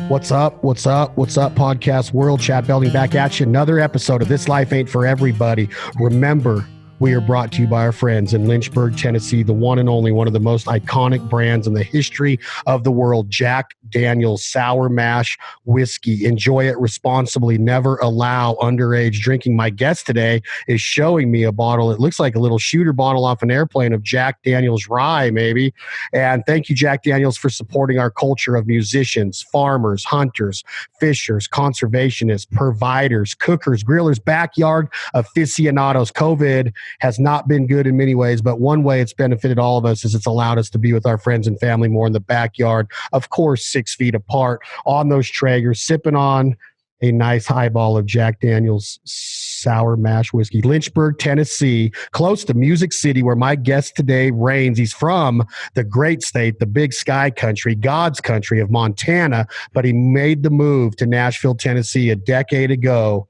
What's up? What's up? What's up, podcast world? Chad Belding back at you. Another episode of This Life Ain't For Everybody. Remember, we are brought to you by our friends in Lynchburg, Tennessee, the one and only, one of the most iconic brands in the history of the world, Jack Daniel's Sour Mash Whiskey. Enjoy it responsibly. Never allow underage drinking. My guest today is showing me a bottle. It looks like a little shooter bottle off an airplane of Jack Daniel's rye, maybe. And thank you, Jack Daniel's, for supporting our culture of musicians, farmers, hunters, fishers, conservationists, providers, cookers, grillers, backyard aficionados. COVID has not been good in many ways, but one way it's benefited all of us is it's allowed us to be with our friends and family more in the backyard, of course, 6 feet apart on those Traegers, sipping on a nice highball of Jack Daniel's Sour Mash Whiskey. Lynchburg, Tennessee, close to Music City, where my guest today reigns. He's from the great state, the big sky country, God's country of Montana, but he made the move to Nashville, Tennessee a decade ago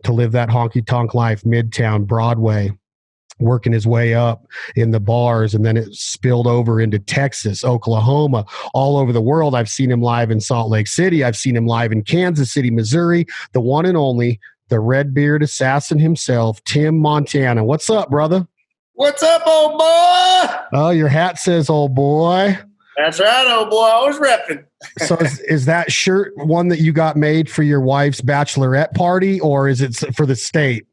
to live that honky-tonk life, Midtown, Broadway, working his way up in the bars, and then it spilled over into Texas, Oklahoma, all over the world. I've seen him live in Salt Lake City. I've seen him live in Kansas City, Missouri, the one and only, the Redbeard assassin himself, Tim Montana. What's up, brother? What's up, old boy? Oh, your hat says old boy. That's right, old boy. I was repping. So is that shirt one that you got made for your wife's bachelorette party, or is it for the state?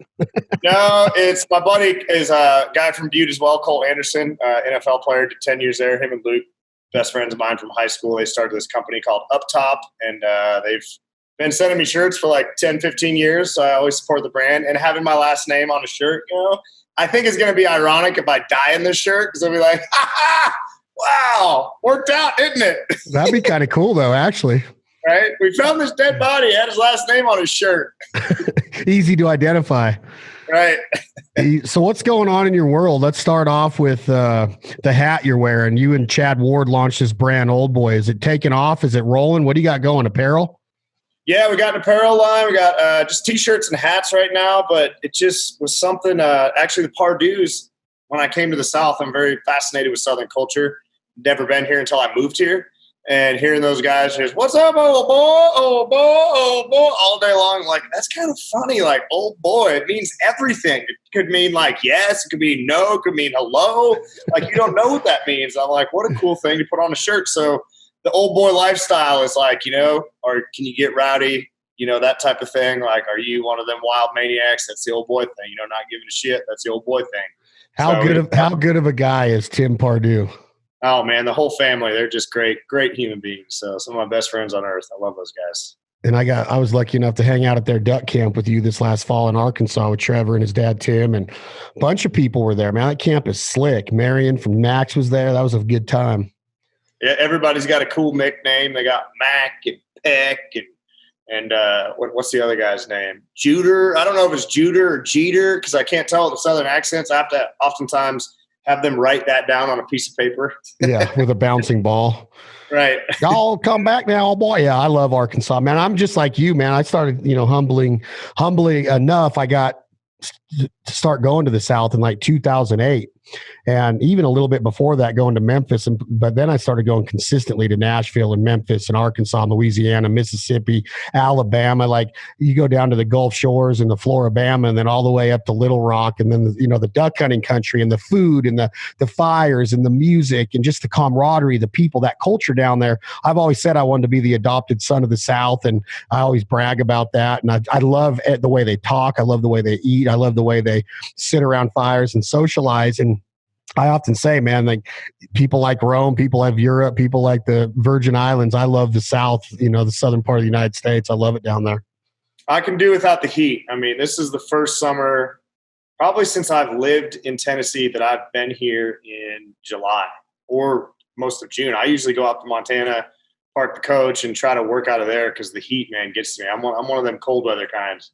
No, it's my buddy is a guy from Butte as well, Cole Anderson, NFL player, did 10 years there. Him and Luke, best friends of mine from high school. They started this company called Up Top, and they've been sending me shirts for like 10, 15 years. So I always support the brand. And having my last name on a shirt, I think it's going to be ironic if I die in this shirt, because they'll be like, ha ha! Wow, worked out, didn't it? That'd be kind of cool, though, actually. Right? We found this dead body, had his last name on his shirt. Easy to identify. Right. So what's going on in your world? Let's start off with the hat you're wearing. You and Chad Ward launched this brand, Old Boy. Is it taking off? Is it rolling? What do you got going? Apparel? Yeah, we got an apparel line. We got just T-shirts and hats right now, but it just was something, actually the Pardews, when I came to the South, I'm very fascinated with Southern culture. Never been here until I moved here. And hearing those guys just, what's up, old boy, old boy, old boy, all day long, like, that's kind of funny. Like, old boy, it means everything. It could mean like yes, it could mean no, it could mean hello. Like, you don't know what that means. I'm like, what a cool thing to put on a shirt. So the old boy lifestyle is like, or can you get rowdy? That type of thing. Like, are you one of them wild maniacs? That's the old boy thing. Not giving a shit. That's the old boy thing. How good of a guy is Tim Pardue? Oh man, the whole family, they're just great human beings. So some of my best friends on earth. I love those guys. And I was lucky enough to hang out at their duck camp with you this last fall in Arkansas with Trevor and his dad, Tim, and a bunch of people were there, man. That camp is slick. Marion from Knack was there. That was a good time. Yeah, everybody's got a cool nickname. They got Mac and Peck and what's the other guy's name? Juder. I don't know if it's Juder or Jeter, because I can't tell the Southern accents. I have to oftentimes have them write that down on a piece of paper. Yeah, with a bouncing ball. Right. Y'all come back now, boy. Yeah, I love Arkansas, man. I'm just like you, man. I started, humbling enough. I got to start going to the South in like 2008. And even a little bit before that, going to Memphis. But then I started going consistently to Nashville and Memphis and Arkansas and Louisiana, Mississippi, Alabama. Like, you go down to the Gulf Shores and the Floribama, and then all the way up to Little Rock, and then the duck hunting country, and the food and the fires and the music and just the camaraderie, the people, that culture down there. I've always said I wanted to be the adopted son of the South, and I always brag about that. And I love the way they talk. I love the way they eat. I love the way they sit around fires and socialize. And I often say, man, like, people like Rome, people like Europe, people like the Virgin Islands. I love the South, the southern part of the United States. I love it down there. I can do without the heat. I mean, this is the first summer probably since I've lived in Tennessee that I've been here in July or most of June. I usually go out to Montana, park the coach, and try to work out of there because the heat, man, gets to me. I'm one of them cold weather kinds.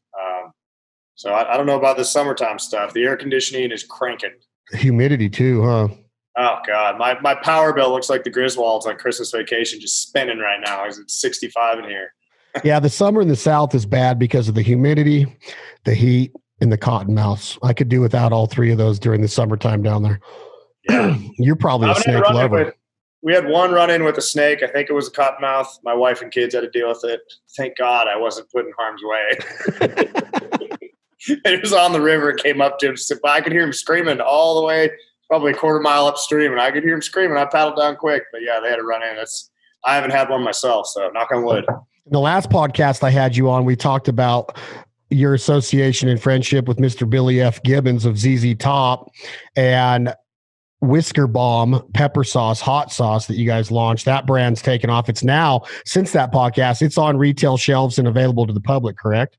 So I don't know about the summertime stuff. The air conditioning is cranking. Humidity too, huh? Oh God, my power bill looks like the Griswolds on Christmas Vacation, just spinning right now. It's 65 in here. Yeah, the summer in the South is bad because of the humidity, the heat, and the cottonmouths. I could do without all three of those during the summertime down there. Yeah. You're probably a snake lover. We had one run in with a snake. I think it was a cottonmouth. My wife and kids had to deal with it. Thank God I wasn't put in harm's way. It was on the river. It came up to him. But I could hear him screaming all the way, probably a quarter mile upstream, and I could hear him screaming. I paddled down quick. But yeah, they had to run in. I haven't had one myself, so knock on wood. The last podcast I had you on, we talked about your association and friendship with Mr. Billy F. Gibbons of ZZ Top and Whisker Bomb pepper sauce, hot sauce that you guys launched. That brand's taken off. It's now, since that podcast, it's on retail shelves and available to the public, correct?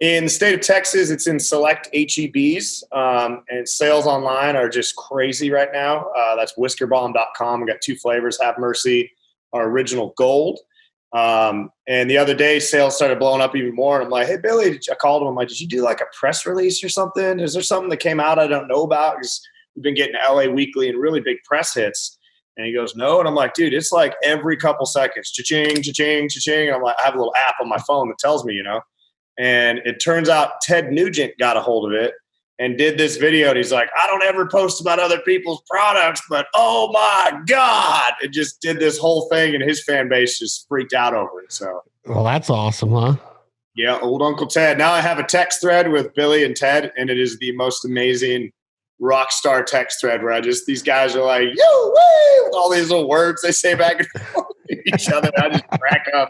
In the state of Texas, it's in select ATVs, and sales online are just crazy right now. That's whiskerbomb.com. We got 2 flavors, Have Mercy, our original gold. And the other day, sales started blowing up even more. And I'm like, hey, Billy, I called him. I'm like, did you do like a press release or something? Is there something that came out I don't know about? Because we've been getting LA Weekly and really big press hits. And he goes, no. And I'm like, dude, it's like every couple seconds, cha-ching, cha-ching, cha-ching. And I'm like, I have a little app on my phone that tells me, And it turns out Ted Nugent got a hold of it and did this video. And he's like, I don't ever post about other people's products, but oh my God. It just did this whole thing and his fan base just freaked out over it. So, well, that's awesome, huh? Yeah, old Uncle Ted. Now I have a text thread with Billy and Ted, and it is the most amazing rock star text thread where these guys are like, yo, woo, with all these little words they say back and forth to each other. I just crack up.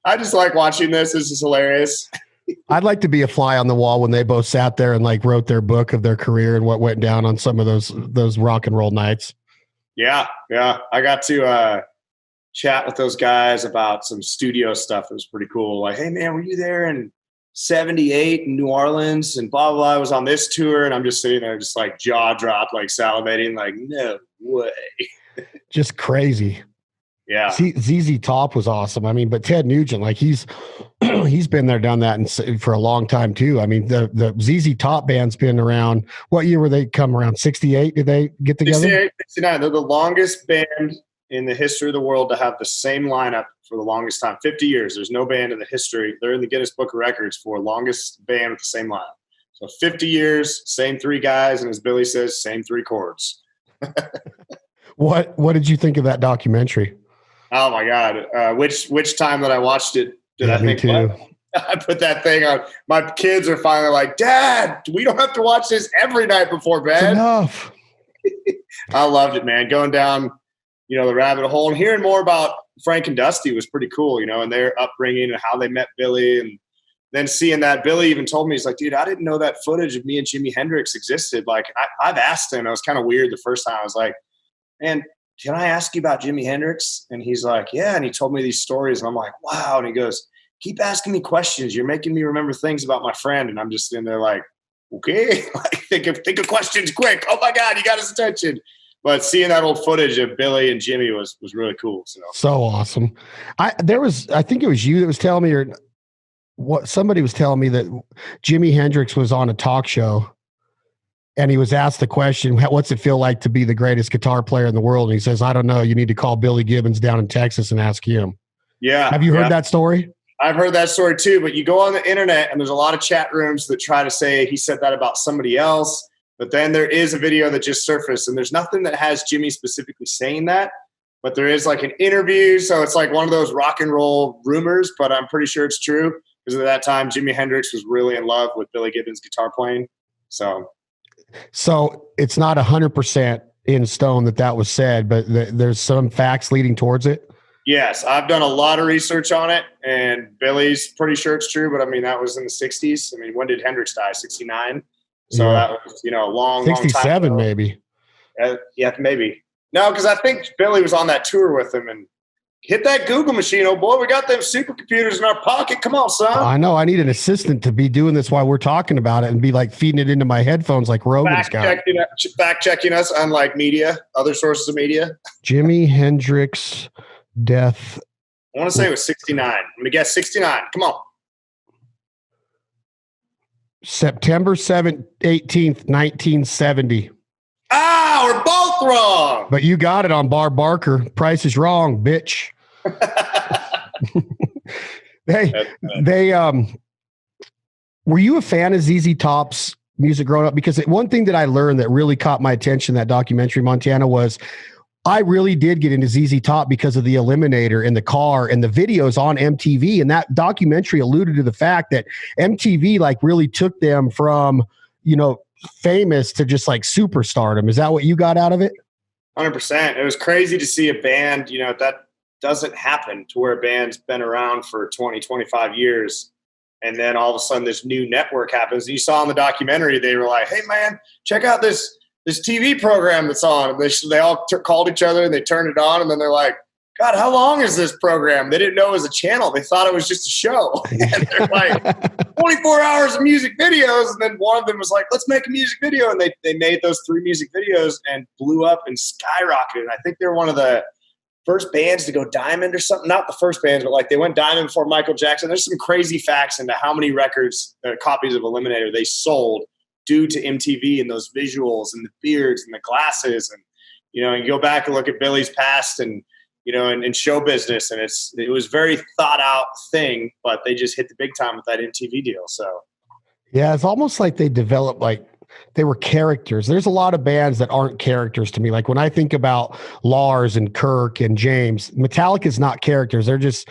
I just like watching this. This is hilarious. I'd like to be a fly on the wall when they both sat there and wrote their book of their career and what went down on some of those rock and roll nights. Yeah. I got to chat with those guys about some studio stuff. It was pretty cool. Like, hey man, were you there in 78 in New Orleans and blah, blah, blah. I was on this tour and I'm just sitting there just jaw dropped, salivating, no way. Just crazy. Yeah. ZZ Top was awesome. I mean, but Ted Nugent, he's been there, done that for a long time too. I mean, the ZZ Top band's been around. What year were they come around? 68? Did they get together? 68, 69. They're the longest band in the history of the world to have the same lineup for the longest time. 50 years. There's no band in the history. They're in the Guinness Book of Records for longest band with the same lineup. So 50 years, same 3 guys, and as Billy says, same 3 chords. What did you think of that documentary? Oh my God. Which time that I watched it did I think too. I put that thing on. My kids are finally like, Dad, we don't have to watch this every night before bed. It's enough. I loved it, man. Going down, the rabbit hole and hearing more about Frank and Dusty was pretty cool, and their upbringing and how they met Billy. And then seeing that, Billy even told me, he's like, dude, I didn't know that footage of me and Jimi Hendrix existed. I've asked him, it was kind of weird the first time. I was like, man, can I ask you about Jimi Hendrix? And he's like, yeah. And he told me these stories and I'm like, wow. And he goes, keep asking me questions. You're making me remember things about my friend. And I'm just in there like, okay, think of questions quick. Oh my God, you got his attention. But seeing that old footage of Billy and Jimmy was really cool. So awesome. I think it was you that was telling me, or what somebody was telling me, that Jimi Hendrix was on a talk show and he was asked the question, what's it feel like to be the greatest guitar player in the world? And he says, I don't know. You need to call Billy Gibbons down in Texas and ask him. Yeah. Have you heard that story? I've heard that story too, but you go on the internet and there's a lot of chat rooms that try to say he said that about somebody else. But then there is a video that just surfaced and there's nothing that has Jimmy specifically saying that, but there is an interview. So it's one of those rock and roll rumors, but I'm pretty sure it's true because at that time, Jimi Hendrix was really in love with Billy Gibbons' guitar playing. So it's not 100% in stone that was said, but there's some facts leading towards it. Yes, I've done a lot of research on it, and Billy's pretty sure it's true. But I mean, that was in the '60s. I mean, when did Hendrix die? '69. So that was a long 67 long time maybe. Yeah, maybe. No, because I think Billy was on that tour with him and. Hit that Google machine, oh boy. We got them supercomputers in our pocket. Come on, son. I know. I need an assistant to be doing this while we're talking about it and be feeding it into my headphones like Rogan's got. Fact checking us on media, other sources of media. Jimi Hendrix death. I want to say it was 69. I'm going to guess 69. Come on. September 18th, 1970. Ah, we're both wrong. But you got it on Barb Barker. Price is wrong, bitch. They were you a fan of ZZ Top's music growing up? Because one thing that I learned that really caught my attention in that documentary, Montana, was I really did get into ZZ Top because of the Eliminator in the car and the videos on MTV. And that documentary alluded to the fact that MTV like really took them from, famous to just like superstardom. Is that what you got out of it? 100%. It was crazy to see a band, that doesn't happen, to where a band's been around for 20, 25 years. And then all of a sudden this new network happens. You saw in the documentary, they were like, hey man, check out this TV program that's on. And they all called each other and they turned it on. And then they're like, God, how long is this program? They didn't know it was a channel. They thought it was just a show. And they're like, 24 hours of music videos. And then one of them was like, let's make a music video. And they made those 3 music videos and blew up and skyrocketed. And I think they're one of the first bands to go diamond or something. Not the first bands, but like they went diamond before Michael Jackson. There's some crazy facts into how many records, copies of Eliminator they sold due to MTV and those visuals and the beards and the glasses. And, and you go back and look at Billy's past and, in show business, and it was very thought out thing, but they just hit the big time with that MTV deal. So, yeah, it's almost like they developed they were characters. There's a lot of bands that aren't characters to me. Like when I think about Lars and Kirk and James, Metallica's not characters. They're just,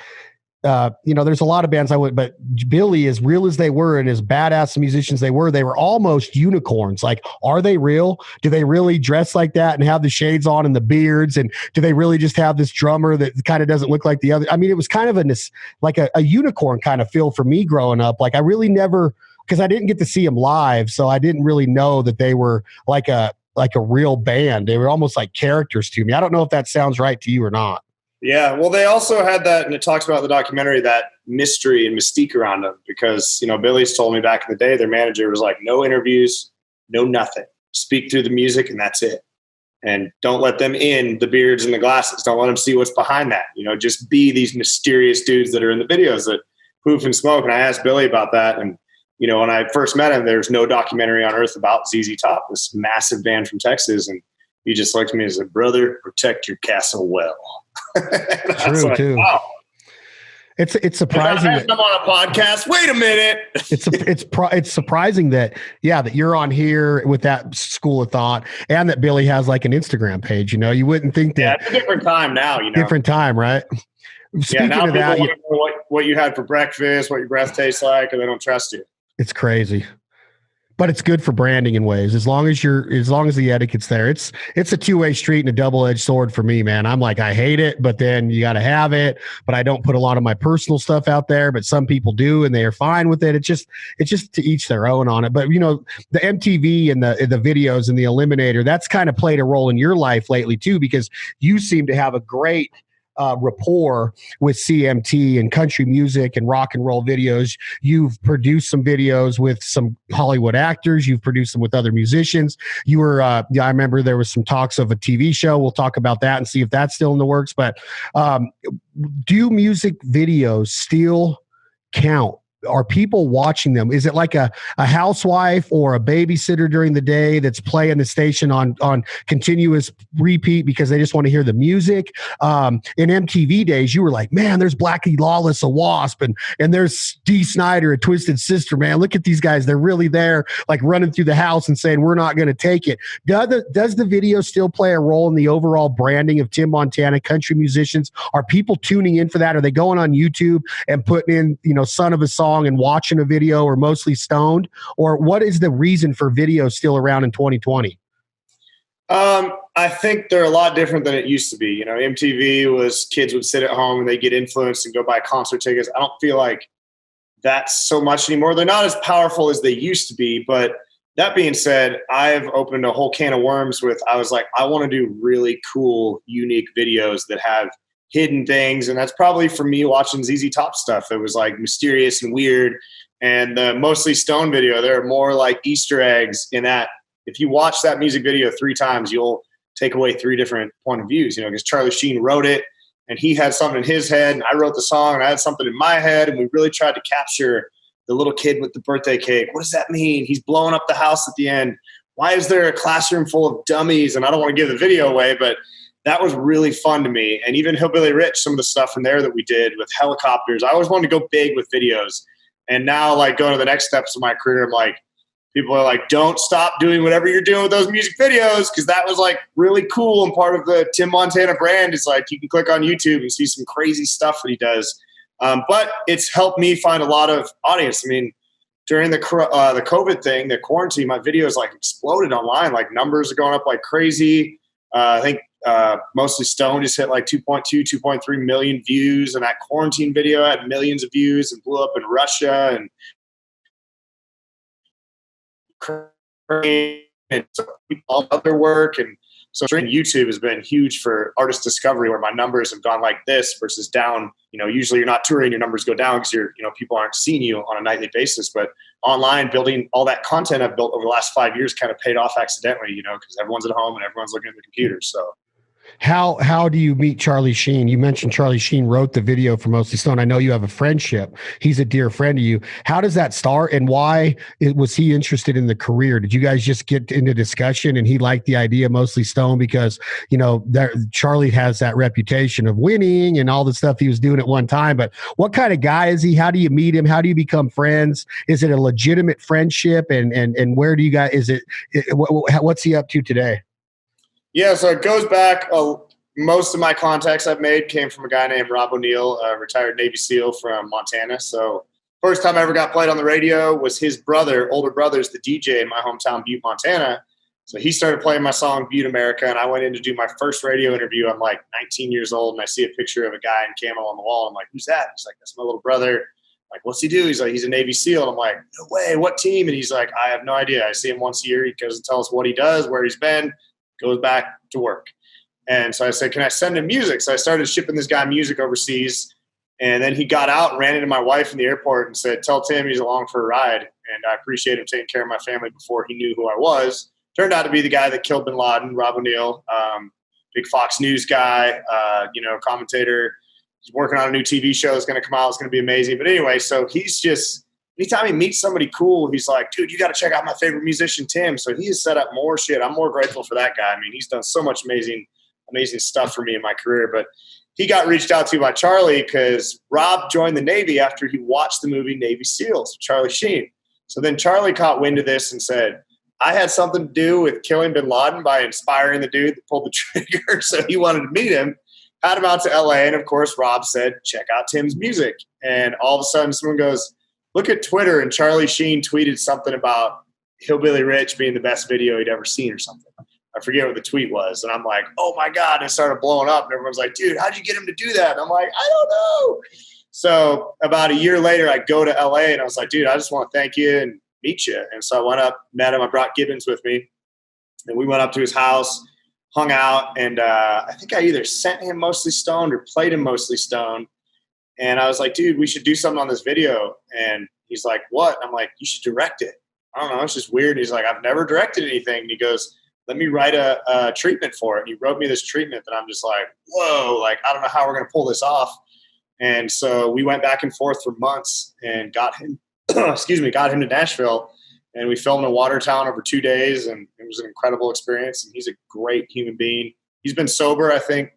there's a lot of bands but Billy, as real as they were and as badass musicians they were almost unicorns. Like, are they real? Do they really dress like that and have the shades on and the beards? And do they really just have this drummer that kind of doesn't look like the other? I mean, it was kind of a unicorn kind of feel for me growing up. Like I really never, because I didn't get to see them live. So I didn't really know that they were like a real band. They were almost like characters to me. I don't know if that sounds right to you or not. Yeah, well, they also had that, and it talks about in the documentary, that mystery and mystique around them because, Billy's told me back in the day, their manager was like, no interviews, no nothing. Speak through the music and that's it. And don't let them in the beards and the glasses. Don't let them see what's behind that. Just be these mysterious dudes that are in the videos that poof and smoke. And I asked Billy about that. And, when I first met him, there's no documentary on earth about ZZ Top, this massive band from Texas. And he just looked at me and said, brother, protect your castle well. True, like, too. wow. It's surprising that I'm on a podcast. Wait a minute. It's surprising that you're on here with that school of thought and that Billy has like an Instagram page. You wouldn't think that. Yeah, it's a different time now. Different time, right? Speaking now of that, people want to know what you had for breakfast, what your breath tastes like, and they don't trust you. It's crazy. But it's good for branding in ways. As long as the etiquette's there, it's a two-way street and a double-edged sword for me, man. I'm like, I hate it, but then you got to have it. But I don't put a lot of my personal stuff out there, but some people do, and they are fine with it. It's just to each their own on it. But the MTV and the videos and the Eliminator, that's kind of played a role in your life lately too, because you seem to have a great rapport with CMT and country music and rock and roll videos. You've produced some videos with some Hollywood actors. You've produced them with other musicians. You were, I remember there was some talks of a TV show. We'll talk about that and see if that's still in the works. But do music videos still count? Are people watching them? Is it like a housewife or a babysitter during the day that's playing the station on continuous repeat because they just want to hear the music? In MTV days, you were like, man, there's Blackie Lawless, a Wasp, and there's Dee Snider, a Twisted Sister, man. Look at these guys. They're really there, like running through the house and saying, we're not going to take it. Does the video still play a role in the overall branding of Tim Montana country musicians? Are people tuning in for that? Are they going on YouTube and putting in, Son of a Song and watching a video, or mostly stoned? Or what is the reason for video still around in 2020? I think they're a lot different than it used to be. MTV was kids would sit at home and they get influenced and go buy concert tickets. I don't feel like that's so much anymore. They're not as powerful as they used to be. But that being said, I've opened a whole can of worms I was like, I want to do really cool, unique videos that have hidden things. And that's probably for me watching ZZ Top stuff. It was like mysterious and weird. And the mostly stone video, there are more like Easter eggs in that. If you watch that music video 3 times, you'll take away 3 different point of views, because Charlie Sheen wrote it and he had something in his head and I wrote the song and I had something in my head. And we really tried to capture the little kid with the birthday cake. What does that mean? He's blowing up the house at the end. Why is there a classroom full of dummies? And I don't want to give the video away, but that was really fun to me. And even Hillbilly Rich, some of the stuff from there that we did with helicopters, I always wanted to go big with videos. And now, like, going to the next steps of my career, I'm like, people are like, don't stop doing whatever you're doing with those music videos, because that was like really cool and part of the Tim Montana brand. Is like you can click on YouTube and see some crazy stuff that he does. But it's helped me find a lot of audience. I mean, during the COVID thing, the quarantine, my videos like exploded online. Like numbers are going up like crazy. I think Mostly Stone just hit like 2.3 million views, and that quarantine video had millions of views and blew up in Russia and all other work. And so YouTube has been huge for artist discovery, where my numbers have gone like this versus down. Usually you're not touring, your numbers go down because people aren't seeing you on a nightly basis. But online, building all that content I've built over the last 5 years kind of paid off accidentally, because everyone's at home and everyone's looking at the computer. So How do you meet Charlie Sheen? You mentioned Charlie Sheen wrote the video for Mostly Stone. I know you have a friendship. He's a dear friend of you. How does that start, and why was he interested in the career? Did you guys just get into discussion and he liked the idea of Mostly Stone because, Charlie has that reputation of winning and all the stuff he was doing at one time. But what kind of guy is he? How do you meet him? How do you become friends? Is it a legitimate friendship? And where do you guys, what's he up to today? Yeah, so it goes back. Most of my contacts I've made came from a guy named Rob O'Neill, a retired Navy SEAL from Montana. So first time I ever got played on the radio was his older brother's the DJ in my hometown, Butte, Montana. So he started playing my song, Butte America, and I went in to do my first radio interview. I'm like 19 years old, and I see a picture of a guy in camo on the wall. I'm like, who's that? He's like, that's my little brother. I'm like, what's he do? He's like, he's a Navy SEAL. And I'm like, no way, what team? And he's like, I have no idea. I see him once a year. He goes and tells us what he does, where he's been, goes back to work. And so I said, can I send him music? So I started shipping this guy music overseas. And then he got out and ran into my wife in the airport and said, tell Tim he's along for a ride. And I appreciate him taking care of my family before he knew who I was. Turned out to be the guy that killed bin Laden, Rob O'Neill, big Fox News guy, commentator. He's working on a new TV show that's going to come out. It's going to be amazing. But anyway, so he's just, anytime he meets somebody cool, he's like, dude, you got to check out my favorite musician, Tim. So he has set up more shit. I'm more grateful for that guy. I mean, he's done so much amazing stuff for me in my career. But he got reached out to by Charlie because Rob joined the Navy after he watched the movie Navy SEALs, Charlie Sheen. So then Charlie caught wind of this and said, I had something to do with killing bin Laden by inspiring the dude that pulled the trigger. So he wanted to meet him, had him out to LA. And of course, Rob said, check out Tim's music. And all of a sudden someone goes, look at Twitter, and Charlie Sheen tweeted something about Hillbilly Rich being the best video he'd ever seen or something. I forget what the tweet was. And I'm like, oh my God. And it started blowing up. And everyone's like, dude, how'd you get him to do that? And I'm like, I don't know. So about a year later, I go to LA and I was like, dude, I just want to thank you and meet you. And so I went up, met him. I brought Gibbons with me. And we went up to his house, hung out. And I think I either sent him Mostly Stoned or played him Mostly Stoned. And I was like, dude, we should do something on this video. And he's like, what? I'm like, you should direct it. I don't know. It's just weird. He's like, I've never directed anything. And he goes, let me write a treatment for it. And he wrote me this treatment that I'm just like, whoa, like, I don't know how we're going to pull this off. And so we went back and forth for months and got him, got him to Nashville. And we filmed in Watertown over 2 days. And it was an incredible experience. And he's a great human being. He's been sober, I think,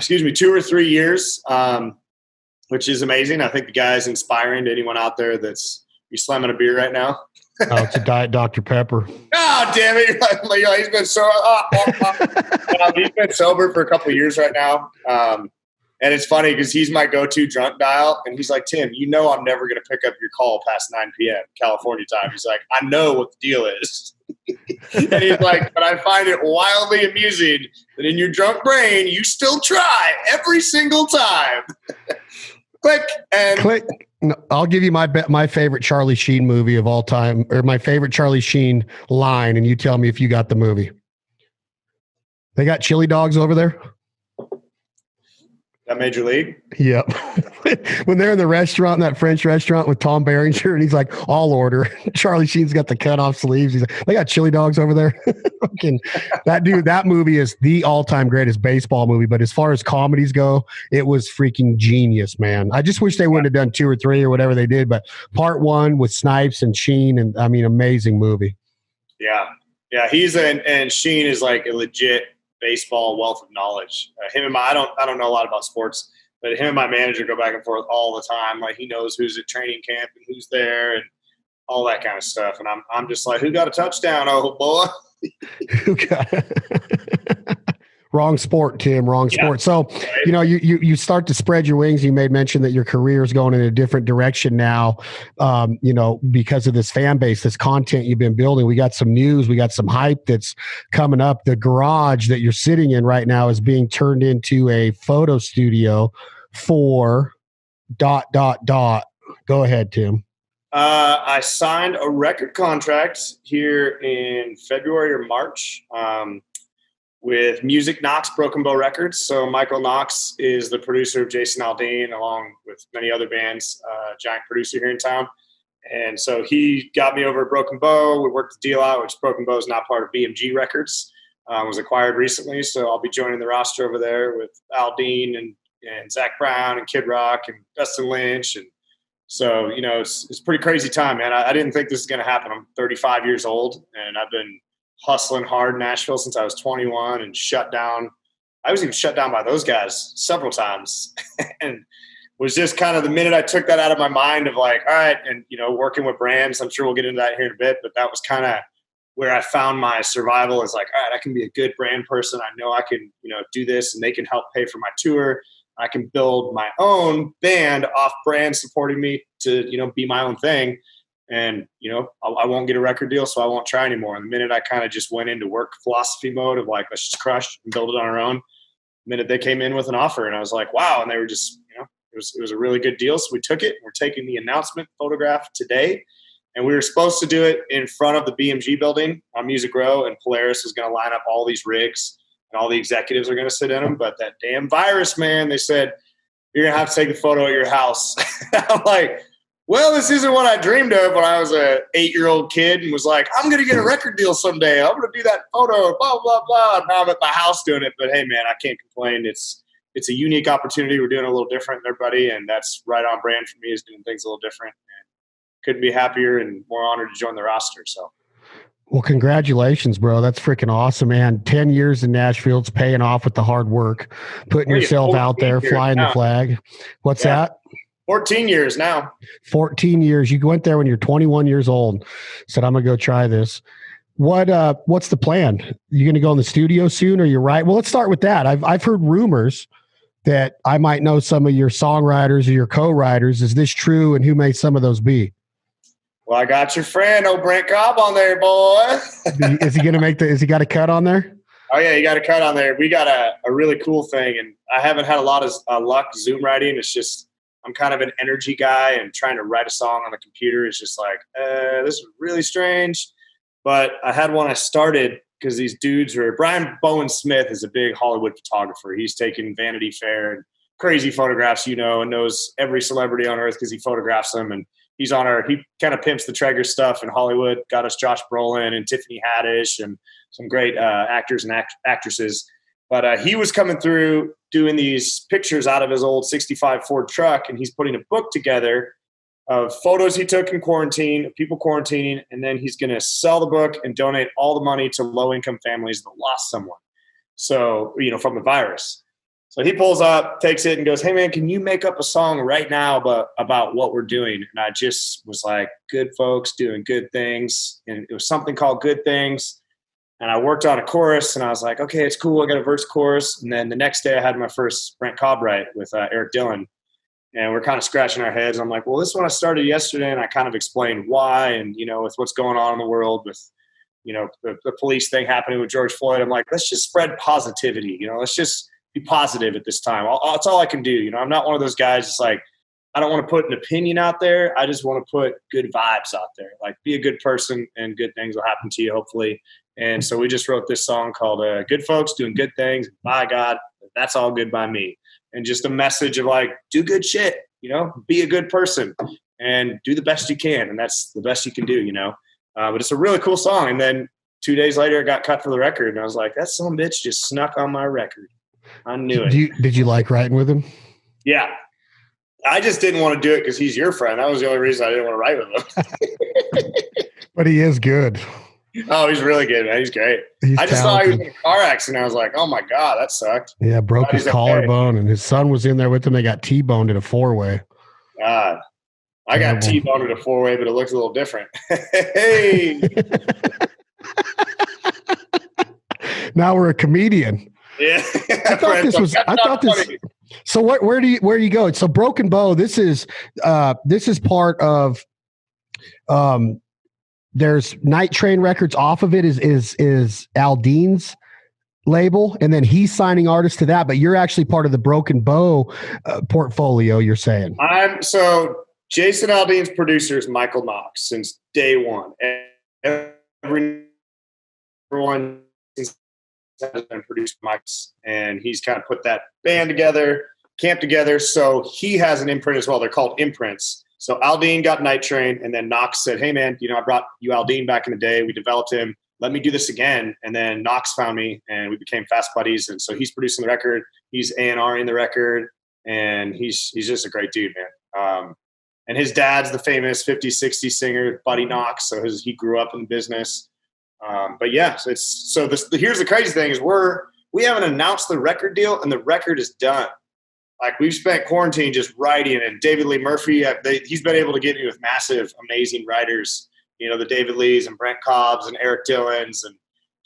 2 or 3 years, which is amazing. I think the guy is inspiring to anyone out there that's slamming a beer right now. Oh, it's a Diet Dr. Pepper. Oh, damn it. He's been he's been sober for a couple of years right now. And it's funny because he's my go-to drunk dial. And he's like, Tim, I'm never going to pick up your call past 9 p.m. California time. He's like, I know what the deal is. And he's like, but I find it wildly amusing that in your drunk brain, you still try every single time. Click and click. No, I'll give you my favorite Charlie Sheen movie of all time, or my favorite Charlie Sheen line, and you tell me if you got the movie. They got chili dogs over there? That Major League? Yep. When they're in the restaurant, that French restaurant with Tom Berenger, and he's like, I'll order. Charlie Sheen's got the cut off sleeves. He's like, they got chili dogs over there. Fucking that movie is the all-time greatest baseball movie. But as far as comedies go, it was freaking genius, man. I just wish they wouldn't have done 2 or 3 or whatever they did. But part 1 with Snipes and Sheen, and I mean, amazing movie. Yeah. Yeah. And Sheen is like a legit baseball wealth of knowledge. I don't know a lot about sports, but him and my manager go back and forth all the time. Like, he knows who's at training camp and who's there. And all that kind of stuff. And I'm just like, who got a touchdown? Oh boy. Who got Wrong sport, Tim. Wrong sport. So, Right. you know, you start to spread your wings. You made mention that your career is going in a different direction now, you know, because of this fan base, this content you've been building. We got some news. We got some hype that's coming up. The garage that you're sitting in right now is being turned into a photo studio for ... Go ahead, Tim. I signed a record contract here in February or March. With Music Knox Broken Bow Records. So Michael Knox is the producer of Jason Aldean, along with many other bands, giant producer here in town. And so he got me over at Broken Bow. We worked the deal out, which Broken Bow is now part of BMG Records, was acquired recently. So I'll be joining the roster over there with Aldean and Zach Brown and Kid Rock and Dustin Lynch. And so, you know, it's a pretty crazy time, man. I didn't think this was going to happen. I'm 35 years old, and I've been hustling hard in Nashville since I was 21 and shut down. I was even shut down by those guys several times and was just kind of the minute I took that out of my mind of like, all right. And, you know, working with brands, I'm sure we'll get into that here in a bit, but that was kind of where I found my survival is like, all right, I can be a good brand person. I know I can, you know, do this and they can help pay for my tour. I can build my own band off brand supporting me to, you know, be my own thing. And, you know, I won't get a record deal, so I won't try anymore. And the minute I kind of just went into work philosophy mode of like, let's just crush and build it on our own, the minute they came in with an offer and I was like, wow. And they were just, you know, it was a really good deal. So we took it. We're taking the announcement photograph today. And we were supposed to do it in front of the BMG building on Music Row. And Polaris is going to line up all these rigs and all the executives are going to sit in them. But that damn virus, man, they said, you're going to have to take the photo at your house. I'm like, well, this isn't what I dreamed of when I was a 8-year-old kid and was like, I'm going to get a record deal someday. I'm going to do that photo, blah, blah, blah. And now I'm at my house doing it. But hey, man, I can't complain. It's a unique opportunity. We're doing a little different than everybody. And that's right on brand for me, is doing things a little different. And couldn't be happier and more honored to join the roster. So. Well, congratulations, bro. That's freaking awesome, man. 10 years in Nashville. It's paying off with the hard work, putting yourself out there, flying the flag. What's that? 14 years now. 14 years. You went there when you're 21 years old. Said, I'm going to go try this. What's the plan? You going to go in the studio soon, or you're right? Well, let's start with that. I've heard rumors that I might know some of your songwriters or your co-writers. Is this true? And who may some of those be? Well, I got your friend, old Brent Cobb, on there, boy. Is he going to has he got a cut on there? Oh yeah, you got a cut on there. We got a really cool thing, and I haven't had a lot of luck Zoom writing. It's just, I'm kind of an energy guy, and trying to write a song on the computer is just like, this is really strange. But I had one I started because these dudes were, Brian Bowen Smith is a big Hollywood photographer. He's taken Vanity Fair and crazy photographs, you know, and knows every celebrity on earth because he photographs them. And he kind of pimps the Traeger stuff in Hollywood, got us Josh Brolin and Tiffany Haddish and some great actors and actresses. But he was coming through doing these pictures out of his old 65 Ford truck, and he's putting a book together of photos he took in quarantine, of people quarantining, and then he's going to sell the book and donate all the money to low-income families that lost someone, so, you know, from the virus. So he pulls up, takes it, and goes, hey, man, can you make up a song right now about what we're doing? And I just was like, good folks doing good things, and it was something called Good Things. And I worked on a chorus, and I was like, okay, it's cool. I got a verse chorus. And then the next day I had my first Brent Cobb write with Eric Dillon. And we're kind of scratching our heads. I'm like, well, this one I started yesterday, and I kind of explained why. And, you know, with what's going on in the world with, you know, the police thing happening with George Floyd, I'm like, let's just spread positivity. You know, let's just be positive at this time. That's all I can do. You know, I'm not one of those guys that's like, I don't want to put an opinion out there. I just want to put good vibes out there. Like, be a good person and good things will happen to you, hopefully. And so we just wrote this song called Good Folks Doing Good Things. By God, that's all good by me. And just a message of like, do good shit, you know, be a good person and do the best you can. And that's the best you can do, you know. But it's a really cool song. And then 2 days later, it got cut for the record. And I was like, that son of a bitch just snuck on my record. I knew it. Did you like writing with him? Yeah. I just didn't want to do it because he's your friend. That was the only reason I didn't want to write with him. But he is good. Oh, he's really good, man. He's great. I just thought he was in a car accident. I was like, oh my God, that sucked. Yeah, broke his collarbone, and his son was in there with him. They got T-boned in a 4-way. God. I got T-boned at a 4-way, but it looks a little different. Hey. Now we're a comedian. Yeah. I thought this. So where do you go? So Broken Bow. This is part of. There's Night Train Records off of it is Aldean's label, and then he's signing artists to that. But you're actually part of the Broken Bow portfolio. You're saying Jason Aldean's producer is Michael Knox since day one. Everyone has been produced by Mike's, and he's kind of put that band together, camp together. So he has an imprint as well. They're called imprints. So Aldean got Night Train, and then Knox said, hey, man, I brought you Aldean back in the day. We developed him. Let me do this again. And then Knox found me, and we became fast buddies. And so he's producing the record. He's A&R in the record, and he's just a great dude, man. And his dad's the famous 50s, 60s singer, Buddy Knox. So he grew up in the business. But yeah, here's the crazy thing is we haven't announced the record deal, and the record is done. Like, we've spent quarantine just writing, and David Lee Murphy, he's been able to get me with massive, amazing writers, the David Lees and Brent Cobbs and Eric Dillons and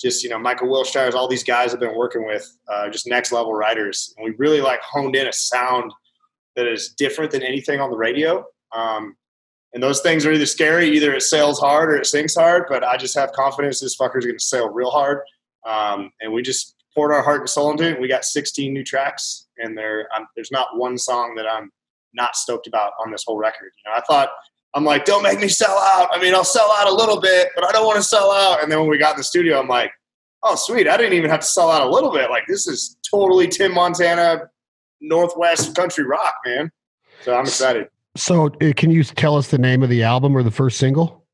just, Michael Wilshires, all these guys I've been working with, just next level writers. And we really honed in a sound that is different than anything on the radio. And those things are either scary, either it sails hard or it sinks hard, but I just have confidence this fucker's going to sail real hard. And we just poured our heart and soul into it. We got 16 new tracks, and there's not one song that I'm not stoked about on this whole record. I'm like, don't make me sell out. I mean, I'll sell out a little bit, but I don't want to sell out. And then when we got in the studio, I'm like, oh, sweet. I didn't even have to sell out a little bit. Like, this is totally Tim Montana, Northwest country rock, man. So I'm excited. So can you tell us the name of the album or the first single?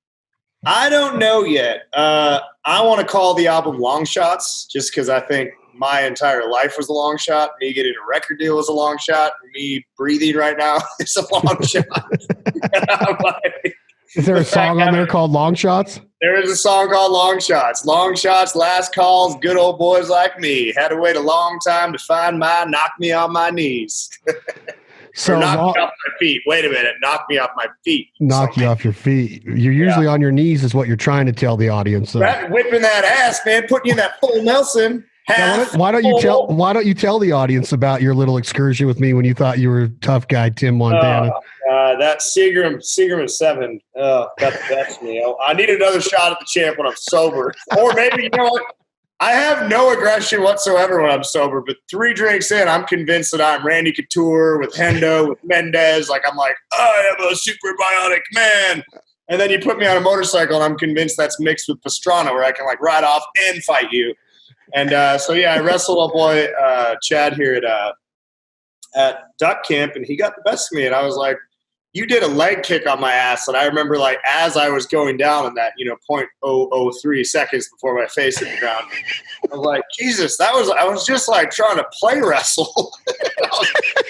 I don't know yet. I want to call the album Long Shots just because I think my entire life was a long shot. Me getting a record deal was a long shot. Me breathing right now is a long shot. Is there a song on there called Long Shots? There is a song called Long Shots. Long shots, last calls, good old boys like me. Had to wait a long time to find my knock me on my knees. So knock me off my feet. Wait a minute. Knock me off my feet. Knock you off your feet. You're usually on your knees is what you're trying to tell the audience. So. Whipping that ass, man. Putting you in that full Nelson. Why don't you tell the audience about your little excursion with me when you thought you were a tough guy, Tim Montana? That Seagram 7 got the best of me. I need another shot at the champ when I'm sober. Or maybe, what? I have no aggression whatsoever when I'm sober, but 3 drinks in, I'm convinced that I'm Randy Couture with Hendo, with Mendez. I'm like, I am a super bionic man. And then you put me on a motorcycle, and I'm convinced that's mixed with Pastrana, where I can ride off and fight you. And I wrestled a boy, Chad, here at Duck Camp, and he got the best of me. And I was like, you did a leg kick on my ass. And I remember as I was going down in that, 0.003 seconds before my face hit the ground, I was like, Jesus, I was just trying to play wrestle.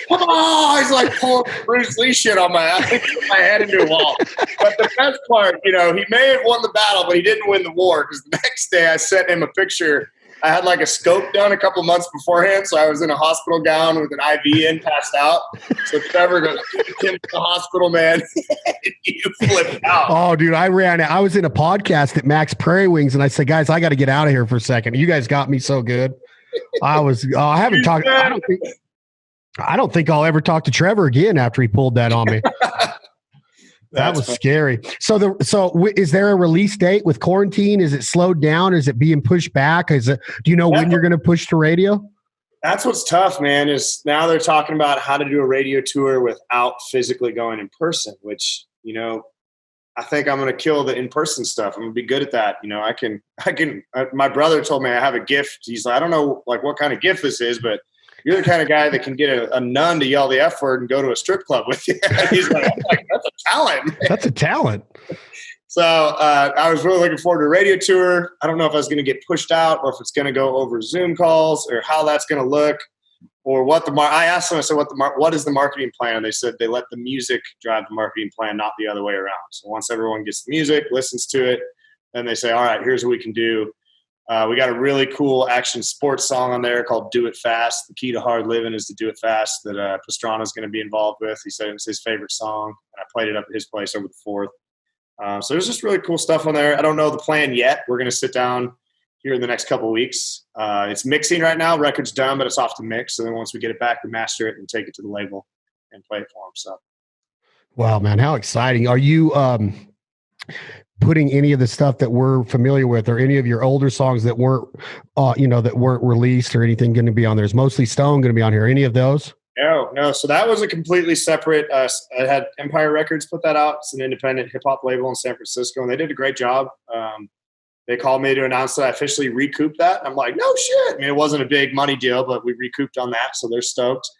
Come on, he's pulling Bruce Lee shit on my ass, put my head into a wall. But the best part, he may have won the battle, but he didn't win the war, because the next day I sent him a picture. I had a scope done a couple months beforehand, so I was in a hospital gown with an IV in, passed out. So Trevor goes, Tim, to the hospital, man. You flipped out. Oh, dude, I ran out. I was in a podcast at Max Prairie Wings, and I said, guys, I got to get out of here for a second. You guys got me so good. I haven't talked. I don't think I'll ever talk to Trevor again after he pulled that on me. That was scary. So is there a release date with quarantine? Is it slowed down? Is it being pushed back? Do you know when you're going to push to radio? That's what's tough, man, is now they're talking about how to do a radio tour without physically going in person, which, I think I'm going to kill the in-person stuff. I'm going to be good at that. My brother told me I have a gift. He's like, I don't know what kind of gift this is, but you're the kind of guy that can get a nun to yell the F word and go to a strip club with you. He's like, that's a talent. Man. That's a talent. So I was really looking forward to a radio tour. I don't know if I was going to get pushed out or if it's going to go over Zoom calls or how that's going to look or what I asked them, I said, what is the marketing plan? And they said they let the music drive the marketing plan, not the other way around. So once everyone gets the music, listens to it, then they say, all right, here's what we can do. We got a really cool action sports song on there called Do It Fast. The key to hard living is to do it fast, that Pastrana is going to be involved with. He said it was his favorite song, and I played it up at his place over the 4th. So there's just really cool stuff on there. I don't know the plan yet. We're going to sit down here in the next couple of weeks. It's mixing right now. Record's done, but it's off to mix. So then once we get it back, we master it and take it to the label and play it for them. So, wow, man, how exciting! Are you putting any of the stuff that we're familiar with, or any of your older songs that weren't, that weren't released or anything, going to be on there? Is Mostly Stone going to be on here? Any of those? No. So that was a completely separate. I had Empire Records put that out. It's an independent hip hop label in San Francisco, and they did a great job. They called me to announce that I officially recouped that. I'm like, no shit. I mean, it wasn't a big money deal, but we recouped on that, so they're stoked.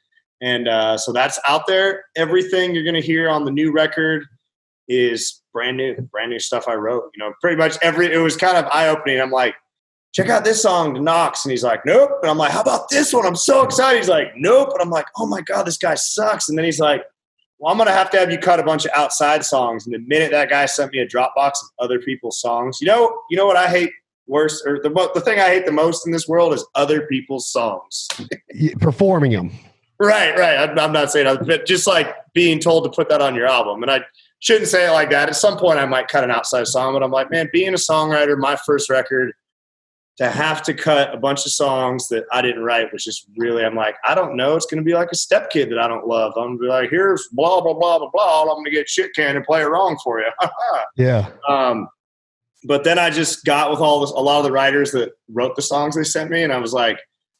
And so that's out there. Everything you're going to hear on the new record is brand new stuff I wrote. Pretty much it was kind of eye-opening. I'm like, check out this song, Knox. And he's like, nope. And I'm like, how about this one? I'm so excited. He's like, nope. And I'm like, oh my God, this guy sucks. And then he's like, well, I'm going to have you cut a bunch of outside songs. And the minute that guy sent me a Dropbox of other people's songs, you know what I hate worse, or the thing I hate the most in this world is other people's songs. Performing them. Right. I'm not saying that, but just like being told to put that on your album. And I shouldn't say it like that. At some point I might cut an outside song, but I'm like, man, being a songwriter, my first record, to have to cut a bunch of songs that I didn't write was just really, I'm like, I don't know. It's going to be like a Step Kid that I don't love. I'm going to be like, here's blah, blah, blah, blah, blah. I'm going to get shit canned and play it wrong for you. Yeah. But then I just got with a lot of the writers that wrote the songs they sent me. And I was like,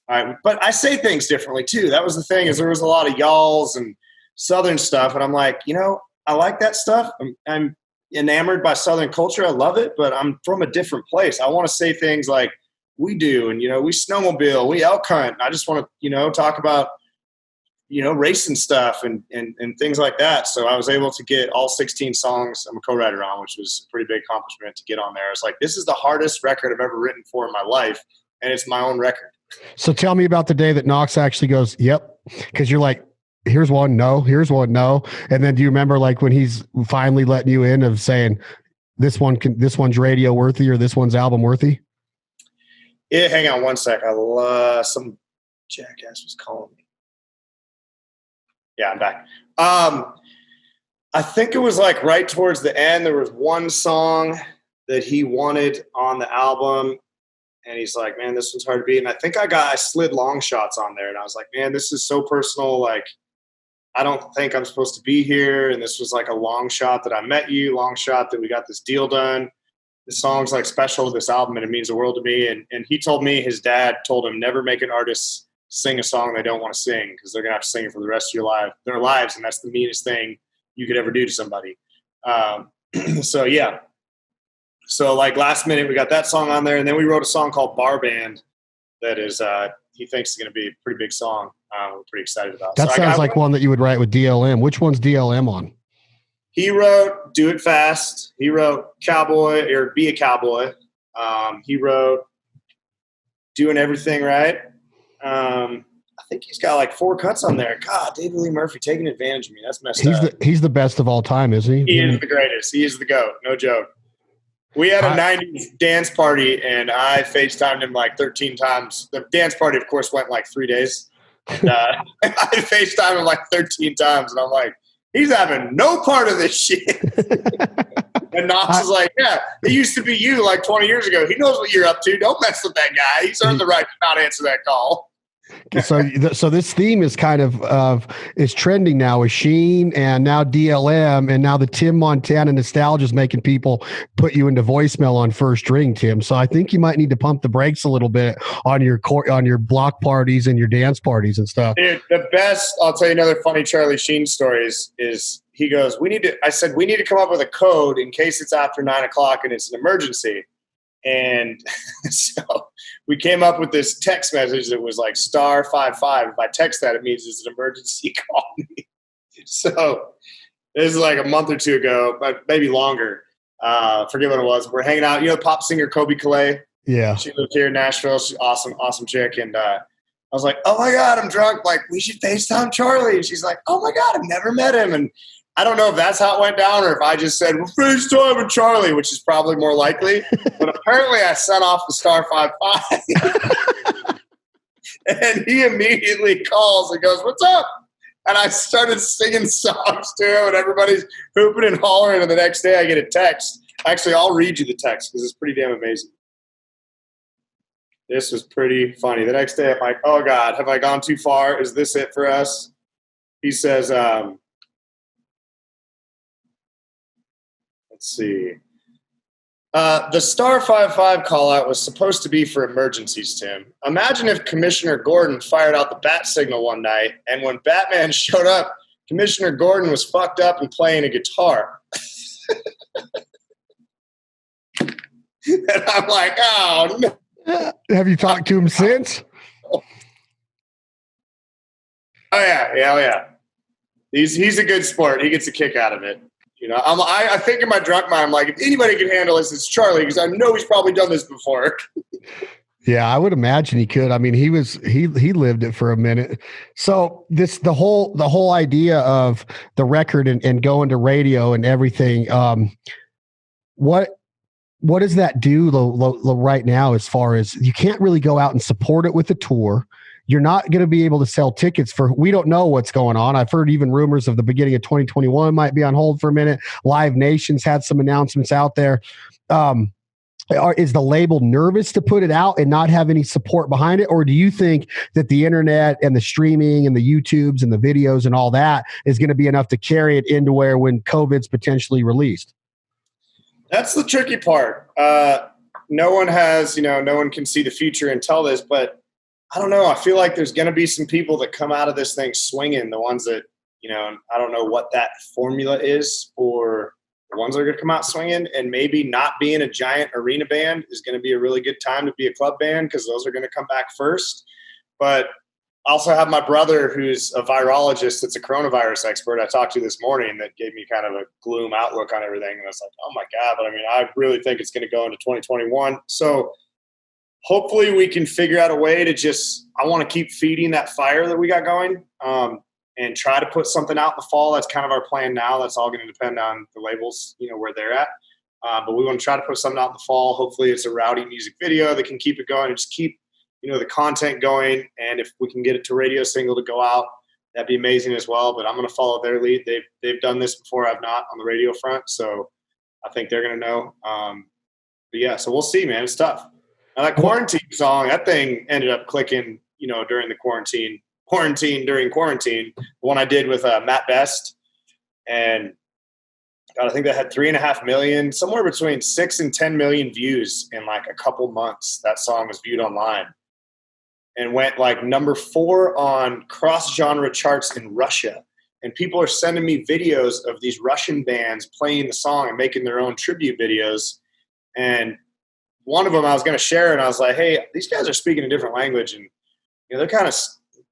all right, but I say things differently too. That was the thing, is there was a lot of y'alls and Southern stuff. And I'm like, I like that stuff. I'm enamored by Southern culture. I love it, but I'm from a different place. I want to say things like we do. And, we snowmobile, we elk hunt. I just want to, talk about, racing stuff and things like that. So I was able to get all 16 songs I'm a co-writer on, which was a pretty big accomplishment to get on there. It's like, this is the hardest record I've ever written for in my life. And it's my own record. So tell me about the day that Knox actually goes, yep. Cause you're like, here's one, no, here's one, no. And then do you remember like when he's finally letting you in of saying this one's radio worthy or this one's album worthy? Yeah, hang on one sec. Some jackass was calling me. Yeah, I'm back. I think it was like right towards the end, there was one song that he wanted on the album. And he's like, man, this one's hard to beat. And I think I slid long shots on there. And I was like, man, this is so personal. Like, I don't think I'm supposed to be here. And this was like a long shot that I met you, long shot that we got this deal done. The song's like special to this album and it means the world to me. And he told me his dad told him never make an artist sing a song they don't want to sing, because they're going to have to sing it for the rest of their lives. And that's the meanest thing you could ever do to somebody. So yeah. So like last minute, we got that song on there. And then we wrote a song called Bar Band that is, he thinks is going to be a pretty big song. We're pretty excited about. That sounds like one that you would write with DLM. Which one's DLM on? He wrote Do It Fast. He wrote Cowboy or Be a Cowboy. He wrote Doing Everything Right. I think he's got like 4 cuts on there. God, David Lee Murphy taking advantage of me. That's messed up. He's the best of all time, isn't he? He is the greatest. He is the GOAT. No joke. We had a 90s dance party, and I FaceTimed him like 13 times. The dance party, of course, went like 3 days. And, I FaceTimed him like 13 times, and I'm like, he's having no part of this shit. And Knox is like, yeah, it used to be you like 20 years ago. He knows what you're up to. Don't mess with that guy. He's earned the right to not answer that call. So this theme is kind of is trending now with Sheen and now DLM and now the Tim Montana nostalgia is making people put you into voicemail on first ring, Tim. So I think you might need to pump the brakes a little bit on your block parties and your dance parties and stuff. Dude, the best, I'll tell you another funny Charlie Sheen story is he goes, I said, we need to come up with a code in case it's after 9:00 and it's an emergency. And so we came up with this text message that was like *55. If I text that, it means it's an emergency. Call me. So this is like a month or two ago, maybe longer. Forget what it was. We're hanging out. Pop singer Kobe Calais. Yeah. She lived here in Nashville. She's awesome chick. And I was like, oh my God, I'm drunk. Like, we should FaceTime Charlie. And she's like, oh my God, I've never met him. And I don't know if that's how it went down or if I just said, well, FaceTime with Charlie, which is probably more likely. But apparently I sent off the star 55. And he immediately calls and goes, what's up? And I started singing songs to him, and everybody's hooping and hollering. And the next day I get a text. Actually, I'll read you the text because it's pretty damn amazing. This was pretty funny. The next day I'm like, oh, God, have I gone too far? Is this it for us? He says, let's see. The star 55 call out was supposed to be for emergencies, Tim. Imagine if Commissioner Gordon fired out the bat signal one night, and when Batman showed up, Commissioner Gordon was fucked up and playing a guitar. And I'm like, oh, no. Have you talked to him since? Oh, yeah. He's a good sport. He gets a kick out of it. You know, I think in my drunk mind, I'm like, if anybody can handle this, it's Charlie, because I know he's probably done this before. Yeah, I would imagine he could. I mean, he lived it for a minute. So the whole idea of the record and going to radio and everything, what does that do right now as far as you can't really go out and support it with a tour? You're not going to be able to sell tickets we don't know what's going on. I've heard even rumors of the beginning of 2021 might be on hold for a minute. Live Nation's had some announcements out there. Is the label nervous to put it out and not have any support behind it? Or do you think that the internet and the streaming and the YouTubes and the videos and all that is going to be enough to carry it into where when COVID's potentially released? That's the tricky part. No one can see the future and tell this, but I don't know. I feel like there's going to be some people that come out of this thing swinging, the ones that, I don't know what that formula is for the ones that are going to come out swinging, and maybe not being a giant arena band is going to be a really good time to be a club band because those are going to come back first. But I also have my brother who's a virologist that's a coronavirus expert I talked to this morning that gave me kind of a gloom outlook on everything. And I was like, oh my God, but I mean, I really think it's going to go into 2021. So hopefully we can figure out a way to I want to keep feeding that fire that we got going and try to put something out in the fall. That's kind of our plan now. That's all going to depend on the labels, where they're at. But we want to try to put something out in the fall. Hopefully it's a rowdy music video that can keep it going and just keep the content going, and if we can get it to radio single to go out, that'd be amazing as well. But I'm going to follow their lead. They've done this before. I've not on the radio front, so I think they're going to know. But yeah, so we'll see, man. It's tough. Now that quarantine song, that thing ended up clicking, during the quarantine during quarantine. The one I did with Matt Best, and God, I think that had 3.5 million, somewhere between 6 and 10 million views in like a couple months. That song was viewed online. And went like number 4 on cross-genre charts in Russia. And people are sending me videos of these Russian bands playing the song and making their own tribute videos. And one of them I was going to share, and I was like, hey, these guys are speaking a different language. And they're kind of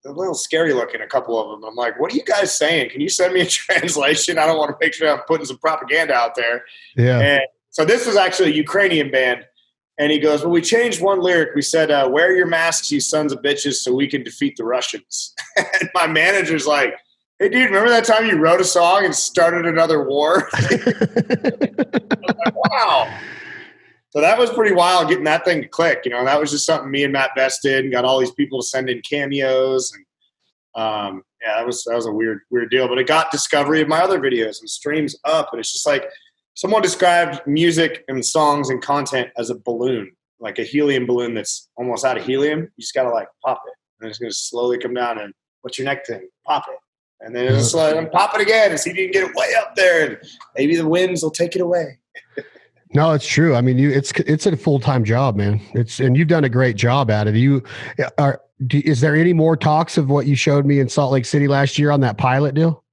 a little scary looking, a couple of them. I'm like, what are you guys saying? Can you send me a translation? I don't want to make sure I'm putting some propaganda out there. Yeah. And so this was actually a Ukrainian band. And he goes, well, we changed one lyric. We said, wear your masks, you sons of bitches, so we can defeat the Russians. And my manager's like, hey, dude, remember that time you wrote a song and started another war? I was like, wow. So that was pretty wild getting that thing to click. That was just something me and Matt Best did and got all these people to send in cameos. And that was a weird deal. But it got discovery of my other videos and streams up. And it's just like, someone described music and songs and content as a balloon, like a helium balloon that's almost out of helium. You just got to like pop it, and it's going to slowly come down. And what's your next thing? Pop it. And then it's like, pop it again and see if you can get it way up there. And maybe the winds will take it away. No, it's true. I mean, it's a full-time job, man. And you've done a great job at it. Is there any more talks of what you showed me in Salt Lake City last year on that pilot deal?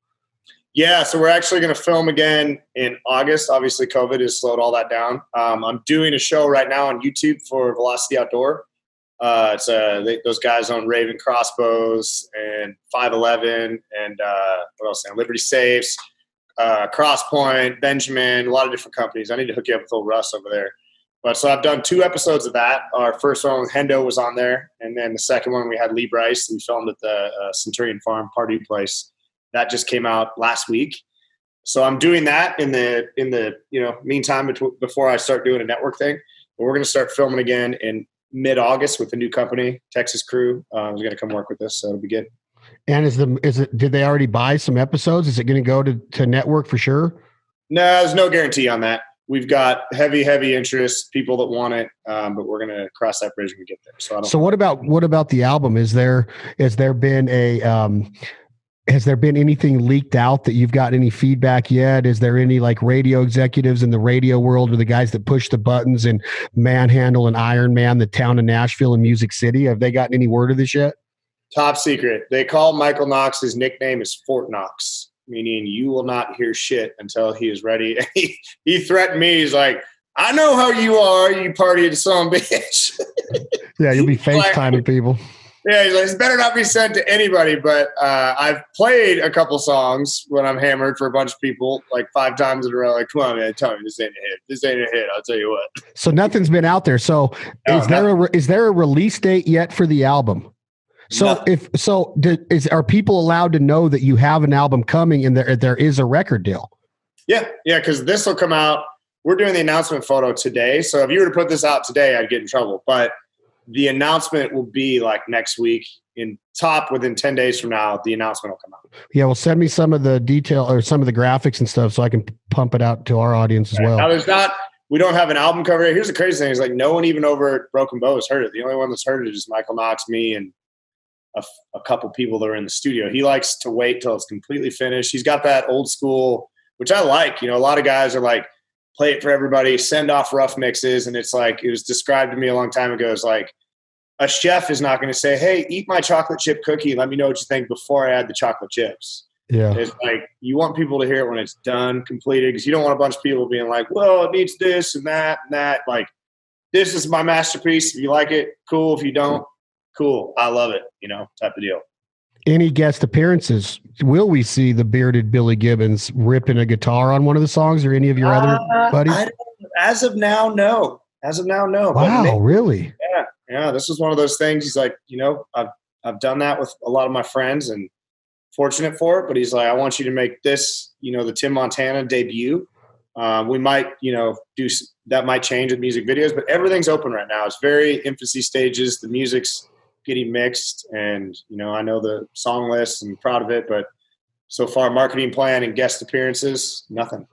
Yeah, so we're actually going to film again in August. Obviously, COVID has slowed all that down. I'm doing a show right now on YouTube for Velocity Outdoor. It's those guys own Raven Crossbows and 511 and what else? Liberty Safes, Crosspoint, Benjamin, a lot of different companies. I need to hook you up with old Russ over there. But so I've done 2 episodes of that. Our first one with Hendo was on there, and then the second one we had Lee Bryce. We filmed at the Centurion Farm Pardue place. That just came out last week. So I'm doing that in the meantime before I start doing a network thing. But we're going to start filming again in mid-August with a new company, Texas crew. We're going to come work with us, so it'll be good. And did they already buy some episodes? Is it going to go to network for sure? No, there's no guarantee on that. We've got heavy interest, people that want it, but we're going to cross that bridge when we get there. So what about the album? Has there been anything leaked out that you've got any feedback yet? Is there any like radio executives in the radio world or the guys that push the buttons and Manhandle and Iron Man, the town of Nashville and Music City? Have they gotten any word of this yet? Top secret. They call Michael Knox, his nickname is Fort Knox, meaning you will not hear shit until he is ready. He threatened me. He's like, I know how you are, you party son bitch. Yeah, you'll be FaceTiming people. Yeah, he's like, it's better not be sent to anybody, but I've played a couple songs when I'm hammered for a bunch of people, like 5 times in a row. Like, come on, man, tell me this ain't a hit. This ain't a hit, I'll tell you what. So nothing's been out there. So is there a release date yet for the album? So are people allowed to know that you have an album coming and there is a record deal? Yeah, because this will come out. We're doing the announcement photo today. So if you were to put this out today, I'd get in trouble. But the announcement will be like next week. Within 10 days from now, the announcement will come out. Yeah, well, send me some of the detail or some of the graphics and stuff so I can pump it out to our audience as well. Now we don't have an album cover. Here's the crazy thing: is like no one even over at Broken Bow has heard it. The only one that's heard it is Michael Knox, me, and a couple people that are in the studio. He likes to wait till it's completely finished. He's got that old school, which I like. A lot of guys are like, play it for everybody, send off rough mixes. And it's like, it was described to me a long time ago as like, a chef is not going to say, hey, eat my chocolate chip cookie. Let me know what you think before I add the chocolate chips. Yeah. It's like, you want people to hear it when it's done, completed, because you don't want a bunch of people being like, well, it needs this and that and that. Like, this is my masterpiece. If you like it, cool. If you don't, cool. I love it, type of deal. Any guest appearances? Will we see the bearded Billy Gibbons ripping a guitar on one of the songs or any of your other buddies? As of now, no. Wow, really? Yeah. This was one of those things. He's like, I've done that with a lot of my friends and fortunate for it. But he's like, I want you to make this, the Tim Montana debut. We might, do that might change with music videos, but everything's open right now. It's very infancy stages. The music's getting mixed, and I know the song list and proud of it, but so far marketing plan and guest appearances, nothing.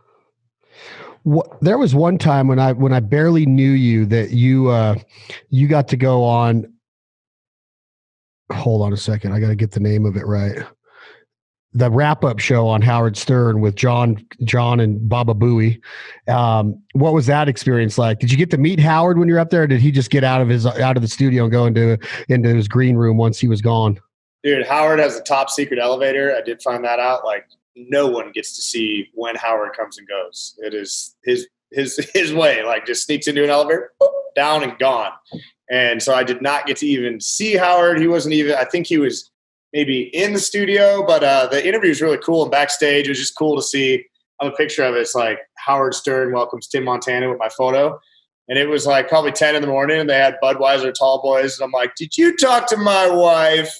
There was one time when I barely knew you that you got to go on. Hold on a second, I got to get the name of it right. The wrap-up show on Howard Stern with John and Baba Booey. What was that experience like? Did you get to meet Howard when you were up there, or did he just get out of the studio and go into his green room once he was gone? Dude, Howard has a top secret elevator. I did find that out. Like, no one gets to see when Howard comes and goes. It is his way. Like, just sneaks into an elevator, boop, down and gone. And so I did not get to even see Howard. He wasn't even. I think he was maybe in the studio, but the interview was really cool. And backstage, it was just cool to see. I have a picture of it. It's like Howard Stern welcomes Tim Montana with my photo. And it was like probably 10 in the morning, and they had Budweiser tall boys. And I'm like, did you talk to my wife?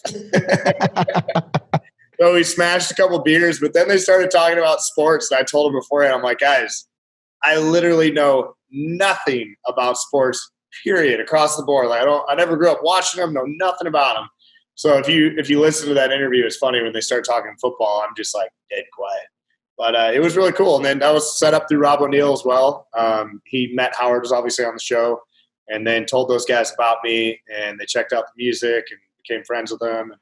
So we smashed a couple beers, but then they started talking about sports. And I told them beforehand, I'm like, guys, I literally know nothing about sports, period, across the board. Like, I never grew up watching them, know nothing about them. So if you listen to that interview, it's funny when they start talking football, I'm just like dead quiet. But it was really cool. And then that was set up through Rob O'Neill as well. He met Howard, was obviously on the show, and then told those guys about me, and they checked out the music and became friends with them. And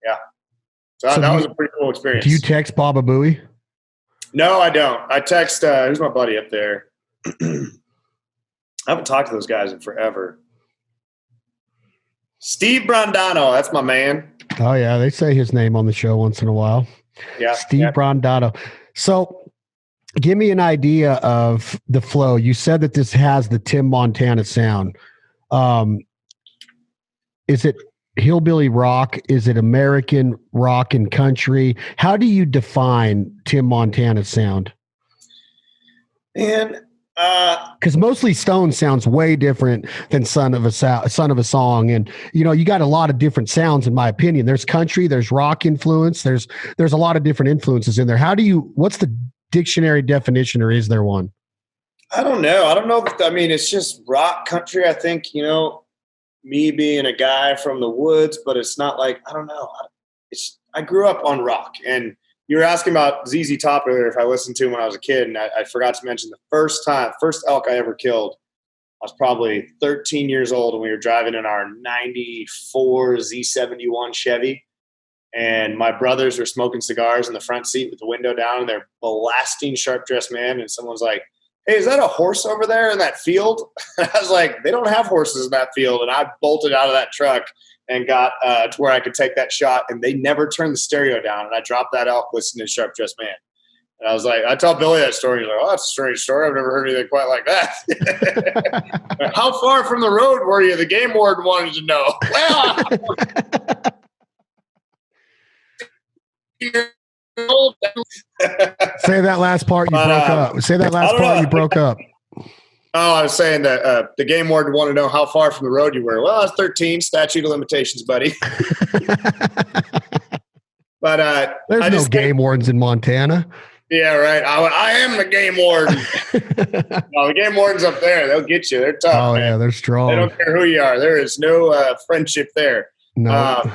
yeah. So that was a pretty cool experience. Do you text Baba Booey? No, I don't. I text, who's my buddy up there? I haven't talked to those guys in forever. Steve Brandano, that's my man. Oh, yeah. They say his name on the show once in a while. Yeah. Steve Brandano. So give me an idea of the flow. You said that this has the Tim Montana sound. Is it hillbilly rock? Is it American rock and country? How do you define Tim Montana's sound? And because mostly Stone sounds way different than Son of a Song, and you got a lot of different sounds in my opinion. There's country, there's rock influence, there's a lot of different influences in there. What's the dictionary definition, or is there one? I don't know. I don't know. I mean, it's just rock country. I think, me being a guy from the woods, but it's not like, I don't know. I grew up on rock, and you were asking about ZZ Top earlier, if I listened to him when I was a kid, and I forgot to mention the first elk I ever killed. I was probably 13 years old, and we were driving in our 94 Z71 Chevy, and my brothers were smoking cigars in the front seat with the window down, and they're blasting Sharp Dressed Man, and someone's like, "Hey, is that a horse over there in that field?" I was like, "They don't have horses in that field." And I bolted out of that truck and got to where I could take that shot, and they never turned the stereo down, and I dropped that elk listening to Sharp Dressed Man. And I was like, I tell Billy that story. He's like, "Oh, that's a strange story. I've never heard anything quite like that." "How far from the road were you?" The game warden wanted to know. Well, Say that last part you broke up. Say that last part you broke up. Oh, I was saying that the game warden wanted to know how far from the road you were. Well, I was 13, statute of limitations, buddy. But there's no game wardens in Montana. Yeah, right. I am the game warden. No, the game warden's up there. They'll get you. They're tough. Oh, man. Yeah, they're strong. They don't care who you are. There is no friendship there. No.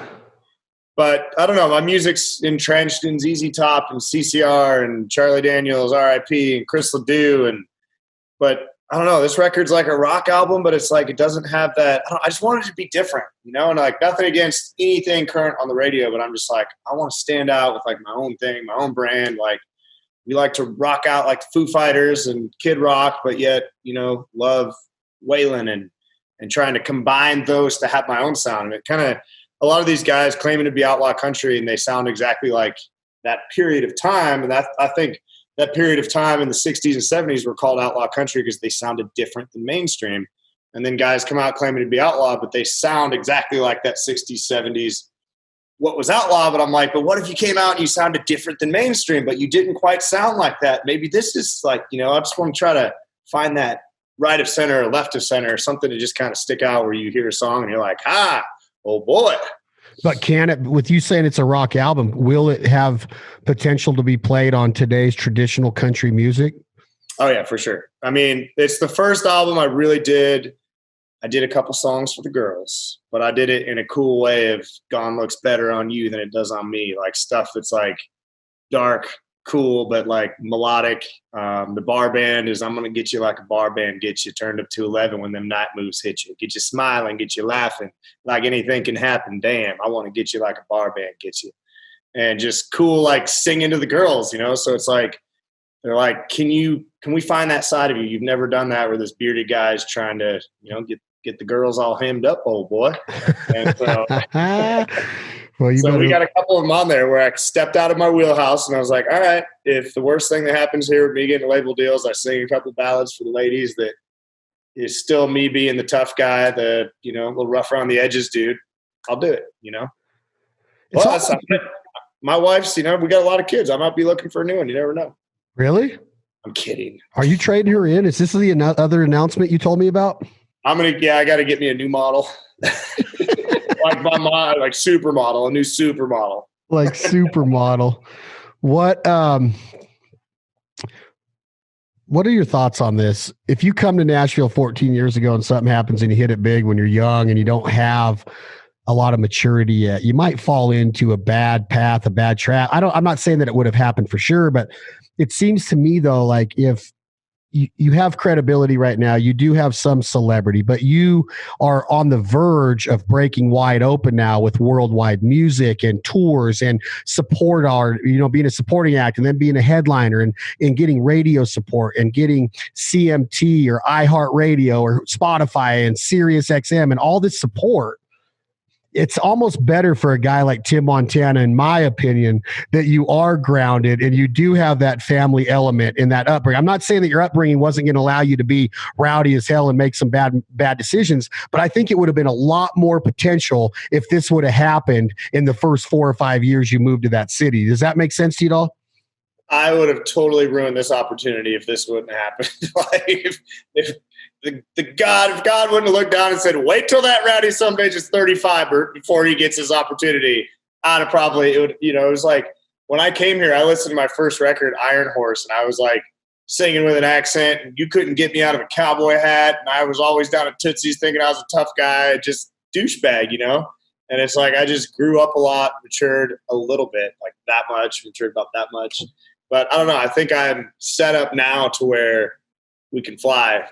But I don't know. My music's entrenched in ZZ Top and CCR and Charlie Daniels, R.I.P. and Chris Ledoux. But I don't know. This record's like a rock album, but it's like it doesn't have that. I just wanted it to be different, and like nothing against anything current on the radio, but I'm just like, I want to stand out with like my own thing, my own brand. Like we like to rock out like the Foo Fighters and Kid Rock, but yet, love Waylon and trying to combine those to have my own sound. And it kind of, a lot of these guys claiming to be outlaw country, and they sound exactly like that period of time. And I think that period of time in the 60s and 70s were called outlaw country because they sounded different than mainstream. And then guys come out claiming to be outlaw, but they sound exactly like that 60s, 70s, what was outlaw. But I'm like, but what if you came out and you sounded different than mainstream, but you didn't quite sound like that? Maybe this is like, I just want to try to find that right of center or left of center, or something to just kind of stick out where you hear a song and you're like, oh boy. But can it, with you saying it's a rock album, will it have potential to be played on today's traditional country music? Oh yeah, for sure. I mean, it's the first album I really did. I did a couple songs for the girls, but I did it in a cool way of Gone Looks Better on You than it does on Me. Like stuff that's like dark, cool, but like melodic. The bar band is I'm going to get you like a bar band gets you, turned up to 11 when them night moves hit you. Get you smiling, get you laughing, like anything can happen. Damn, I want to get you like a bar band gets you. And just cool, like singing to the girls, So it's like, they're like, can we find that side of you? You've never done that, where this bearded guy's trying to, get the girls all hemmed up, old boy. And so, we got a couple of them on there where I stepped out of my wheelhouse, and I was like, all right, if the worst thing that happens here with me getting label deals, I sing a couple ballads for the ladies that is still me being the tough guy, the, a little rough around the edges dude, I'll do it, Plus, my wife's, we got a lot of kids. I might be looking for a new one. You never know. Really? I'm kidding. Are you trading her in? Is this the other announcement you told me about? I got to get me a new model. Like like supermodel, a new supermodel. Like supermodel. What are your thoughts on this? If you come to Nashville 14 years ago and something happens and you hit it big when you're young and you don't have a lot of maturity yet, you might fall into a bad path, a bad trap. I'm not saying that it would have happened for sure, but it seems to me though, like if you have credibility right now, you do have some celebrity, but you are on the verge of breaking wide open now with worldwide music and tours and support art, being a supporting act and then being a headliner and getting radio support and getting CMT or iHeartRadio or Spotify and Sirius XM and all this support. It's almost better for a guy like Tim Montana, in my opinion, that you are grounded and you do have that family element in that upbringing. I'm not saying that your upbringing wasn't going to allow you to be rowdy as hell and make some bad decisions, but I think it would have been a lot more potential if this would have happened in the first 4 or 5 years you moved to that city. Does that make sense to you at all? I would have totally ruined this opportunity if this wouldn't happen. Like if God wouldn't have looked down and said, wait till that rowdy son of a bitch is 35 before he gets his opportunity, I'd have probably, it was like, when I came here, I listened to my first record, Iron Horse, and I was like singing with an accent, and you couldn't get me out of a cowboy hat. And I was always down at Tootsie's thinking I was a tough guy, just douchebag, you know? And it's like I just grew up a lot, matured a little bit, like that much, matured about that much. But I don't know. I think I'm set up now to where we can fly,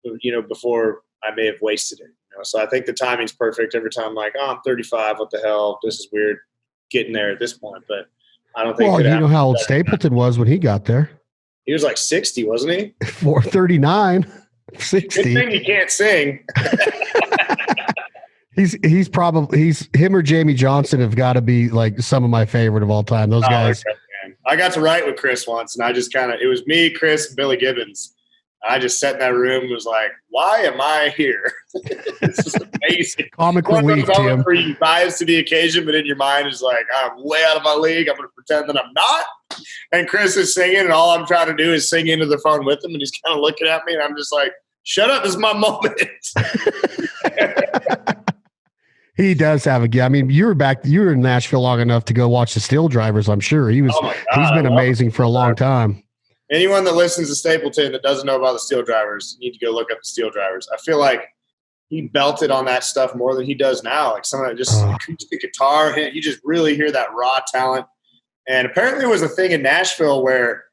you know, before I may have wasted it. You know? So I think the timing's perfect. Every time I'm like, oh, I'm 35. What the hell? This is weird getting there at this point. But I don't think. Well, you know how old Stapleton was when he got there. He was like 60, wasn't he? 439, 60. Good thing he can't sing. He's probably him or Jamie Johnson have got to be like some of my favorite of all time. Those guys. Okay, I got to write with Chris once, and I just it was me, Chris, and Billy Gibbons. I just sat in that room and was like, why am I here? This is amazing. Comic relief, Tim. Where you rise to the occasion, but in your mind is like, I'm way out of my league. I'm going to pretend that I'm not. And Chris is singing, and all I'm trying to do is sing into the phone with him, and he's kind of looking at me, and I'm just like, shut up, this is my moment. He does have a. I mean, you were in Nashville long enough to go watch the Steel Drivers. I'm sure he's been amazing for a long time. Anyone that listens to Stapleton that doesn't know about the Steel Drivers, you need to go look up the Steel Drivers. I feel like he belted on that stuff more than he does now. Like some of that just acoustic guitar, you just really hear that raw talent. And apparently it was a thing in Nashville where,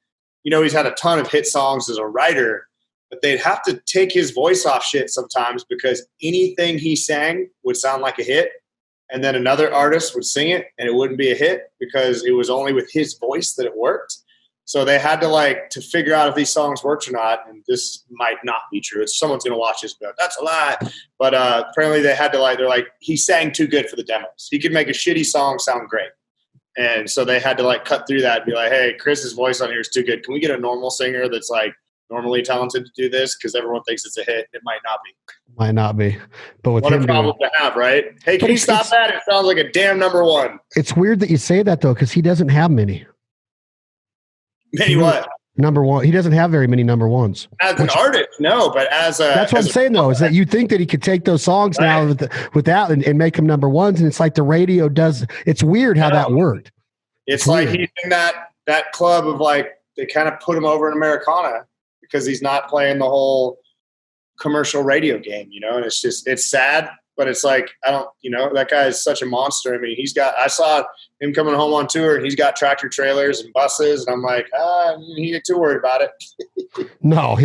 you know, he's had a ton of hit songs as a writer, but they'd have to take his voice off shit sometimes because anything he sang would sound like a hit. And then another artist would sing it and it wouldn't be a hit because it was only with his voice that it worked. So they had to figure out if these songs worked or not. And this might not be true. Someone's going to watch this and go, that's a lie. But apparently they had to they're like, he sang too good for the demos. He could make a shitty song sound great. And so they had to cut through that and be like, hey, Chris's voice on here is too good. Can we get a normal singer that's normally talented to do this? Because everyone thinks it's a hit. It might not be. Might not be. But with what him a problem to have, right? Hey, can you stop that? It sounds like a damn number one. It's weird that you say that, though, because he doesn't have many. Many what? Number one. He doesn't have very many number ones. As an artist, no, but as a... That's what I'm saying, though, is that you think that he could take those songs now with that and make them number ones, and it's like the radio does... It's weird how that worked. It's like he's in that club of they kind of put him over in Americana because he's not playing the whole commercial radio game, you know, and it's sad, but it's like, that guy is such a monster. I mean, I saw him coming home on tour and he's got tractor trailers and buses and I'm like, he ain't too worried about it. No,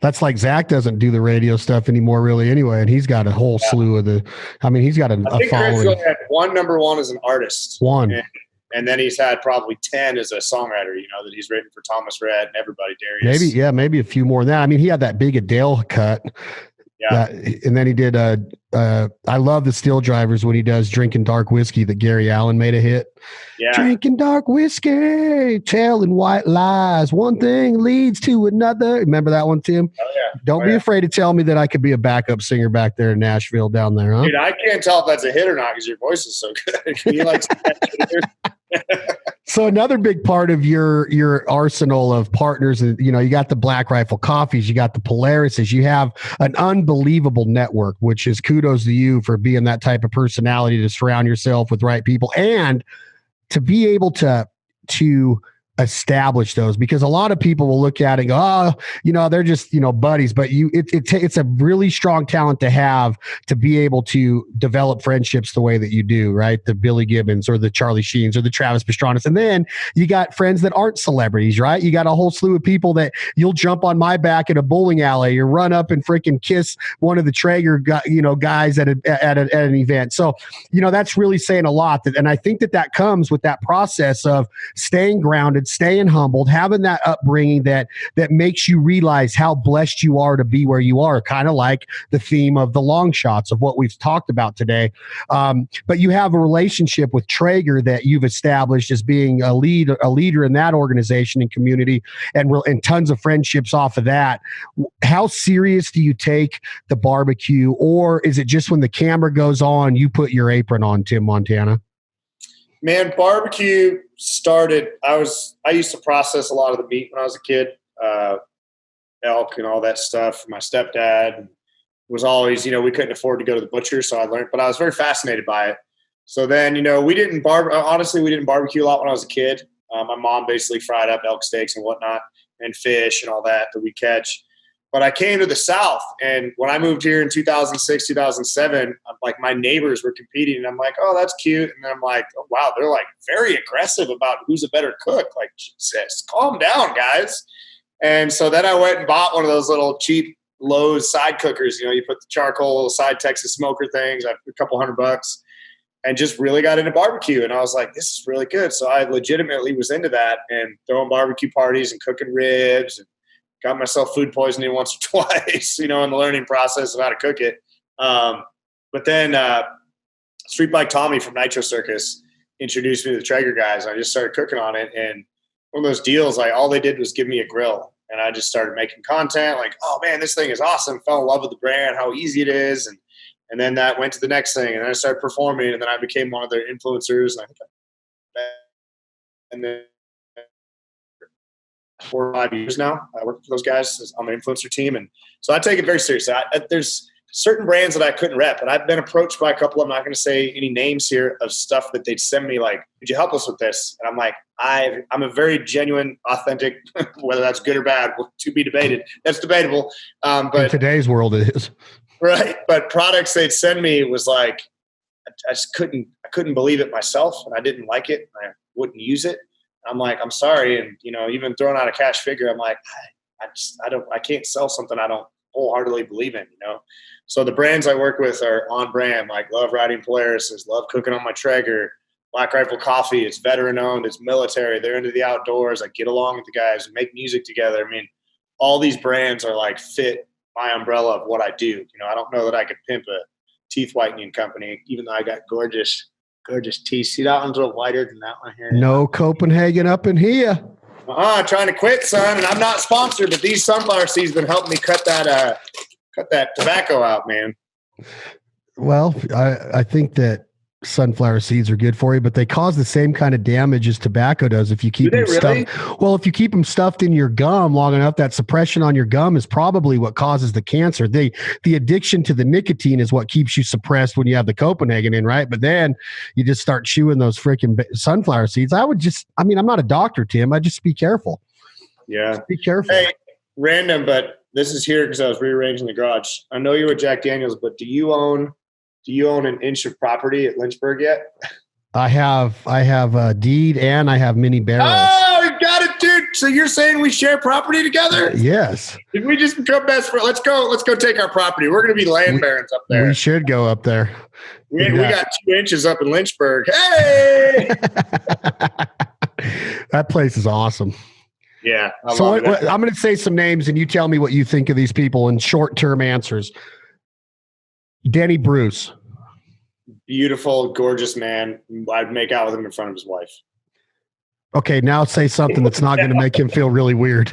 that's like Zach doesn't do the radio stuff anymore really anyway. And he's got a whole slew of he's got a following. Chris had one number one as an artist. One. And then he's had probably 10 as a songwriter, you know, that he's written for Thomas Rhett and everybody, Darius. Maybe a few more than that. I mean, he had that big Adele cut. Yeah. And then he did, I love the Steel Drivers when he does Drinking Dark Whiskey that Gary Allen made a hit. Yeah. Drinking dark whiskey, telling white lies. One thing leads to another. Remember that one, Tim? Oh, yeah. Don't be afraid to tell me that I could be a backup singer back there in Nashville down there, huh? Dude, I can't tell if that's a hit or not because your voice is so good. Can you So another big part of your arsenal of partners, you know, you got the Black Rifle Coffees, you got the Polarises, you have an unbelievable network, which is kudos to you for being that type of personality to surround yourself with right people and to be able to establish those, because a lot of people will look at it and go, oh, you know, they're just, you know, buddies, but it's a really strong talent to have to be able to develop friendships the way that you do, right? The Billy Gibbons or the Charlie Sheens or the Travis Pastranas. And then you got friends that aren't celebrities, right? You got a whole slew of people that you'll jump on my back at a bowling alley or run up and freaking kiss one of the Traeger guys at an event. So, you know, that's really saying a lot. And I think that comes with that process of staying grounded, staying humbled, having that upbringing that makes you realize how blessed you are to be where you are, kind of like the theme of the long shots of what we've talked about today. But you have a relationship with Traeger that you've established as being a leader in that organization and community, and tons of friendships off of that. How serious do you take the barbecue, or is it just when the camera goes on, you put your apron on, Tim Montana? Man, barbecue started, I used to process a lot of the meat when I was a kid, elk and all that stuff. My stepdad was always, you know, we couldn't afford to go to the butcher, so I learned, but I was very fascinated by it. So then, we didn't barbecue a lot when I was a kid. My mom basically fried up elk steaks and whatnot and fish and all that we catch. But I came to the South, and when I moved here in 2006, 2007, like my neighbors were competing, and I'm like, oh, that's cute. And then I'm like, oh, wow, they're like very aggressive about who's a better cook. Like, Jesus, calm down, guys. And so then I went and bought one of those little cheap Lowe's side cookers. You put the charcoal little side Texas smoker things, a couple $100, and just really got into barbecue. And I was like, this is really good. So I legitimately was into that and throwing barbecue parties and cooking ribs, and got myself food poisoning once or twice, in the learning process of how to cook it. But then Street Bike Tommy from Nitro Circus introduced me to the Traeger guys. I just started cooking on it. And one of those deals, like all they did was give me a grill. And I just started making content like, oh man, this thing is awesome. Fell in love with the brand, how easy it is. And then that went to the next thing. And then I started performing, and then I became one of their influencers. And then 4 or 5 years now, I work for those guys on the influencer team. And so I take it very seriously. There's certain brands that I couldn't rep, and I've been approached by a couple. I'm not going to say any names here of stuff that they'd send me like, could you help us with this? And I'm like, I'm a very genuine, authentic, whether that's good or bad, to be debated. That's debatable. But in today's world, it is. Right. But products they'd send me was like, I just couldn't believe it myself, and I didn't like it. I wouldn't use it. I'm like, I'm sorry. And, even throwing out a cash figure, I'm like, I can't sell something I don't wholeheartedly believe in, So the brands I work with are on brand, like love riding Polaris, love cooking on my Traeger, Black Rifle Coffee. It's veteran owned. It's military. They're into the outdoors. I get along with the guys and make music together. I mean, all these brands are like fit my umbrella of what I do. I don't know that I could pimp a teeth whitening company, even though I got gorgeous teeth. See, that one's a little whiter than that one here. No Copenhagen up in here. Trying to quit, son. And I'm not sponsored, but these sunflower seeds have been helping me cut that tobacco out, man. Well, I think that sunflower seeds are good for you, but they cause the same kind of damage as tobacco does if you keep them stuffed. Well, if you keep them stuffed in your gum long enough, that suppression on your gum is probably what causes the cancer. The addiction to the nicotine is what keeps you suppressed when you have the Copenhagen in, right? But then you just start chewing those freaking sunflower seeds. I'm not a doctor, Tim. I just be careful. Yeah. Just be careful. Hey, random, but this is here because I was rearranging the garage. I know you're with Jack Daniels, but do you own an inch of property at Lynchburg yet? I have a deed, and I have mini barrels. Oh, you got it, dude. So you're saying we share property together? Yes. Did we just become best friends? Let's go take our property. We're going to be land barons up there. We should go up there. We got 2 inches up in Lynchburg. Hey! That place is awesome. Yeah. I'm going to say some names, and you tell me what you think of these people in short-term answers. Denny Bruce. Beautiful, gorgeous man. I'd make out with him in front of his wife. Okay, now say something that's not going to make him feel really weird.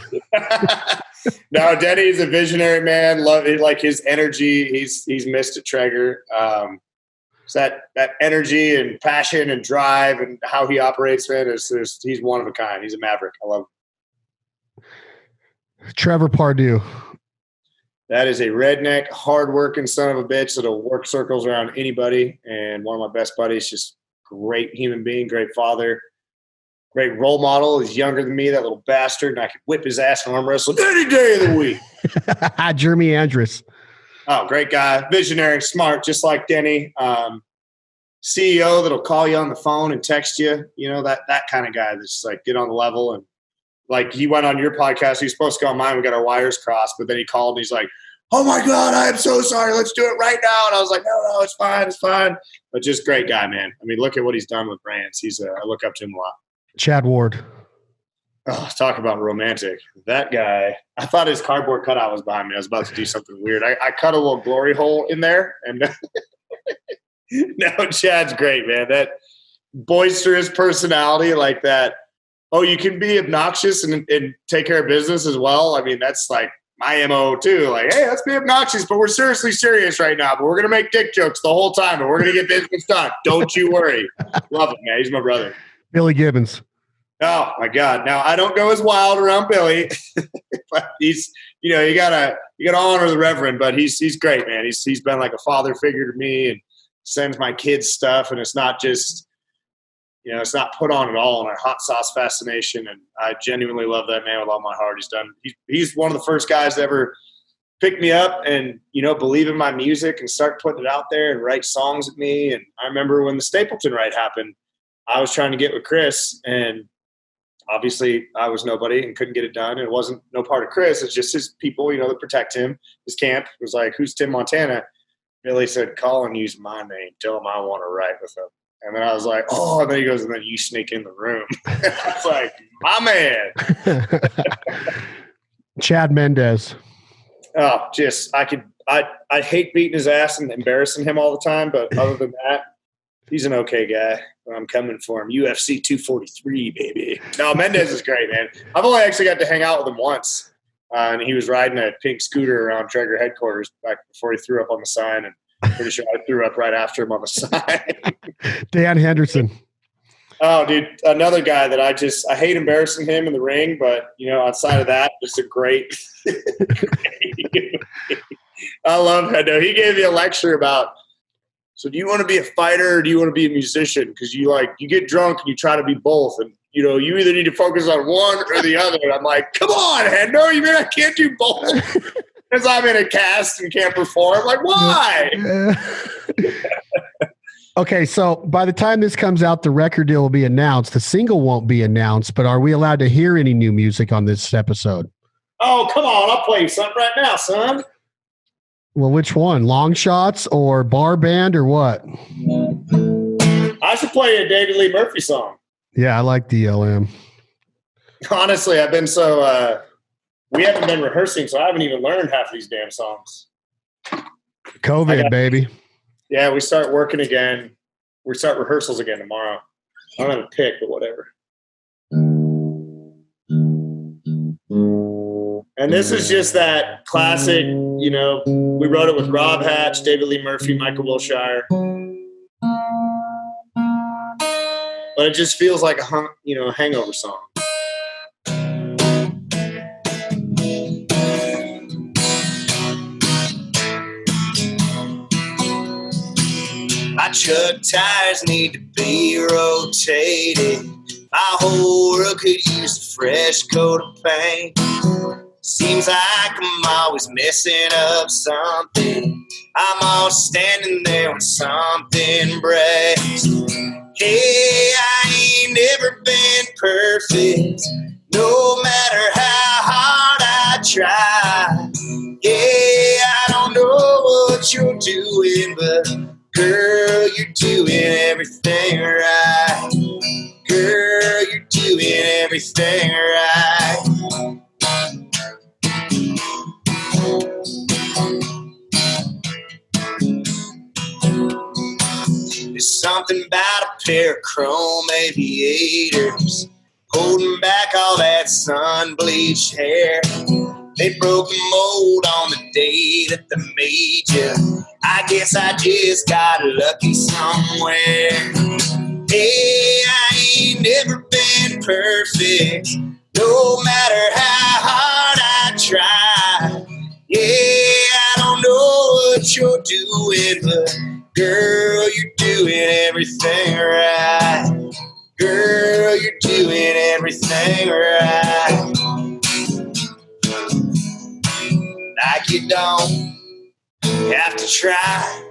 No, Denny is a visionary man. Love it, like his energy. He's missed at Traeger. So that energy and passion and drive and how he operates, man, he's one of a kind. He's a maverick. I love him. Trevor Pardue. That is a redneck, hardworking son of a bitch that'll work circles around anybody. And one of my best buddies, just great human being, great father, great role model. He's younger than me, that little bastard, and I could whip his ass and arm wrestle any day of the week. Jeremy Andrus. Oh, great guy. Visionary, smart, just like Denny. CEO that'll call you on the phone and text you. That kind of guy that's like get on the level. And like he went on your podcast. He was supposed to go on mine. We got our wires crossed, but then he called and he's like, oh my God, I am so sorry. Let's do it right now. And I was like, no, it's fine. It's fine. But just great guy, man. I mean, look at what he's done with brands. I look up to him a lot. Chad Ward. Oh, talk about romantic. That guy, I thought his cardboard cutout was behind me. I was about to do something weird. I cut a little glory hole in there. And no, Chad's great, man. That boisterous personality like that. Oh, you can be obnoxious and take care of business as well. I mean, that's like my MO too. Like, hey, let's be obnoxious, but we're seriously serious right now. But we're going to make dick jokes the whole time, but we're going to get business done. Don't you worry. Love him, man. He's my brother. Billy Gibbons. Oh my God. Now I don't go as wild around Billy, but he's, you gotta honor the Reverend, but he's great, man. He's been like a father figure to me and sends my kids stuff, and it's not just, you know, it's not put on at all. And our hot sauce fascination, and I genuinely love that man with all my heart. He's one of the first guys to ever pick me up and, you know, believe in my music and start putting it out there and write songs with me. And I remember when the Stapleton ride happened, I was trying to get with Chris, and obviously I was nobody and couldn't get it done. And it wasn't no part of Chris. It's just his people, you know, that protect him. His camp was like, who's Tim Montana? Billy said, call and use my name. Tell him I want to write with him. And then I was like, oh, and then he goes, and then you sneak in the room. I was like, my man. Chad Mendez. Oh, I hate beating his ass and embarrassing him all the time. But other than that, he's an okay guy. I'm coming for him. UFC 243, baby. No, Mendez is great, man. I've only actually got to hang out with him once. And he was riding a pink scooter around Traeger headquarters back before he threw up on the sign. And I'm pretty sure I threw up right after him on the sign. Dan Henderson. Oh, dude, another guy that I hate embarrassing him in the ring, but, you know, outside of that, just a great I love that. No, he gave me a lecture about, so do you want to be a fighter or do you want to be a musician? Because you get drunk and you try to be both. And, you know, you either need to focus on one or the other. And I'm like, come on, Hendo, you mean I can't do both? Because I'm in a cast and can't perform. Like, why? Okay, so by the time this comes out, the record deal will be announced. The single won't be announced, but are we allowed to hear any new music on this episode? Oh, come on. I'll play you something right now, son. Well, which one? Long Shots or Bar Band or what? I should play a David Lee Murphy song. Yeah, I like DLM. Honestly, I've been we haven't been rehearsing, so I haven't even learned half of these damn songs. COVID, baby. Yeah, we start working again. We start rehearsals again tomorrow. I don't have a pick, but whatever. And this is just that classic, you know, we wrote it with Rob Hatch, David Lee Murphy, Michael Wilshire. But it just feels like a hangover song. My truck tires need to be rotated. My whole world could use a fresh coat of paint. Seems like I'm always messing up something. I'm always standing there when something breaks. Hey, I ain't never been perfect, no matter how hard I try. Yeah, I don't know what you're doing, but girl, you're doing everything right. Girl, you're doing everything right. There's something about a pair of chrome aviators holding back all that sun-bleached hair. They broke the mold on the day that they made you. I guess I just got lucky somewhere. Hey, I ain't never been perfect, no matter how hard I try. Yeah, I don't know what you're doing, but girl, you're doing everything right. Girl, you're doing everything right. Like you don't have to try.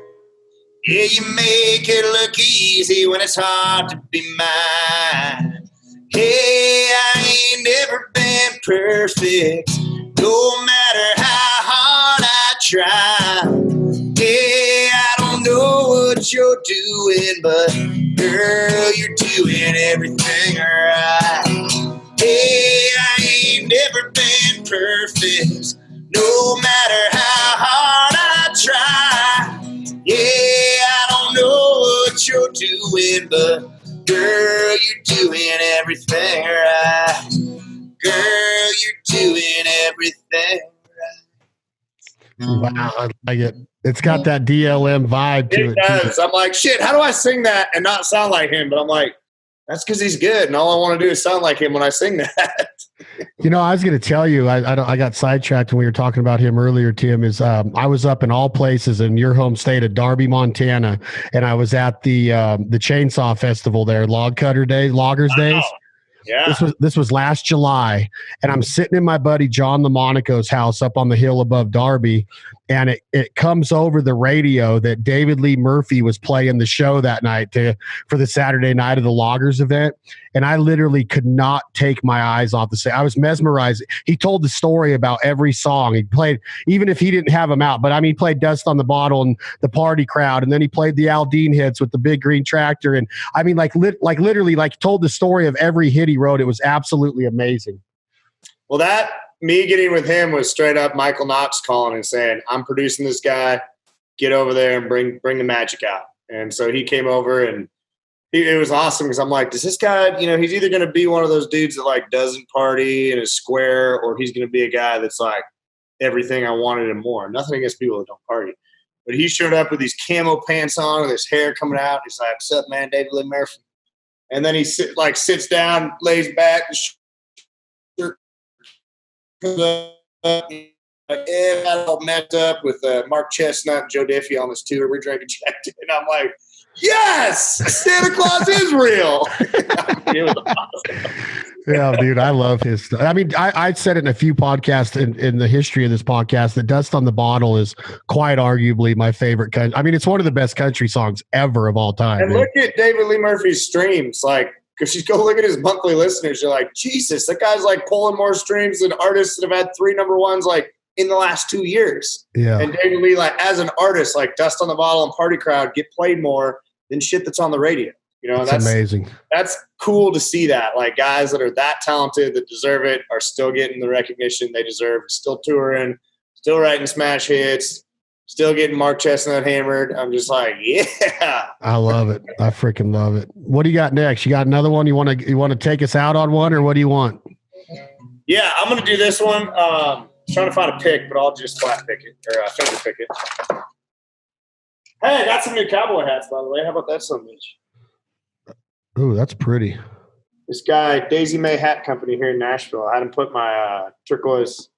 Yeah, you make it look easy when it's hard to be mine. Hey, I ain't never been perfect, no matter how hard I try. Yeah, I don't know what you're doing, but girl, you're doing everything right. Hey, I ain't never been perfect, no matter how hard I try. Yeah, I don't know what you're doing, but girl, you're doing everything right. Girl, you're doing everything right. Wow, I like it. It's got that DLM vibe to it. It does. I'm like, shit, how do I sing that and not sound like him? But I'm like, that's because he's good, and all I want to do is sound like him when I sing that. I was going to tell you, I got sidetracked when we were talking about him earlier, Tim, I was up in all places in your home state of Darby, Montana, and I was at the Chainsaw Festival there, Loggers Days. Yeah. This was last July, and I'm sitting in my buddy John LaMonico's house up on the hill above Darby, and it comes over the radio that David Lee Murphy was playing the show that night for the Saturday night of the Loggers event, and I literally could not take my eyes off the stage. I was mesmerized. He told the story about every song he played, even if he didn't have them out. But I mean, he played "Dust on the Bottle" and "The Party Crowd," and then he played the Aldine hits with the Big Green Tractor, and I mean, literally, told the story of every hit he wrote. It was absolutely amazing. Well, me getting with him was straight up Michael Knox calling and saying, "I'm producing this guy. Get over there and bring the magic out." And so he came over, and it was awesome because I'm like, does this guy, he's either going to be one of those dudes that doesn't party and is square, or he's going to be a guy that's like everything I wanted and more. Nothing against people that don't party. But he showed up with these camo pants on with his hair coming out. He's like, "What's up, man? David Lee Murphy." And then he sits down, lays back, the shirt comes up, got all messed up with Mark Chestnut and Joe Diffie on this tour. We're drinking Jack, and I'm like, yes, Santa Claus is real. It was awesome. Yeah, dude, I love his stuff. I mean, I said it in a few podcasts in the history of this podcast that "Dust on the Bottle" is quite arguably my favorite. I mean, it's one of the best country songs ever of all time. And look at David Lee Murphy's streams. If you go look at his monthly listeners, you're like, Jesus, that guy's pulling more streams than artists that have had 3 number ones in the last 2 years. Yeah. And David Lee, as an artist, "Dust on the Bottle" and "Party Crowd" get played more than shit that's on the radio. That's amazing. That's cool to see that. Guys that are that talented, that deserve it, are still getting the recognition they deserve, still touring, still writing smash hits, still getting Mark Chestnut hammered. I'm just like, yeah. I love it. I freaking love it. What do you got next? You got another one? You want to take us out on one, or what do you want? Yeah, I'm going to do this one. Trying to find a pick, but I'll just flat pick it, or finger pick it. Hey, I got some new cowboy hats, by the way. How about that son of a bitch? Ooh, that's pretty. This guy, Daisy May Hat Company here in Nashville. I had him put my turquoise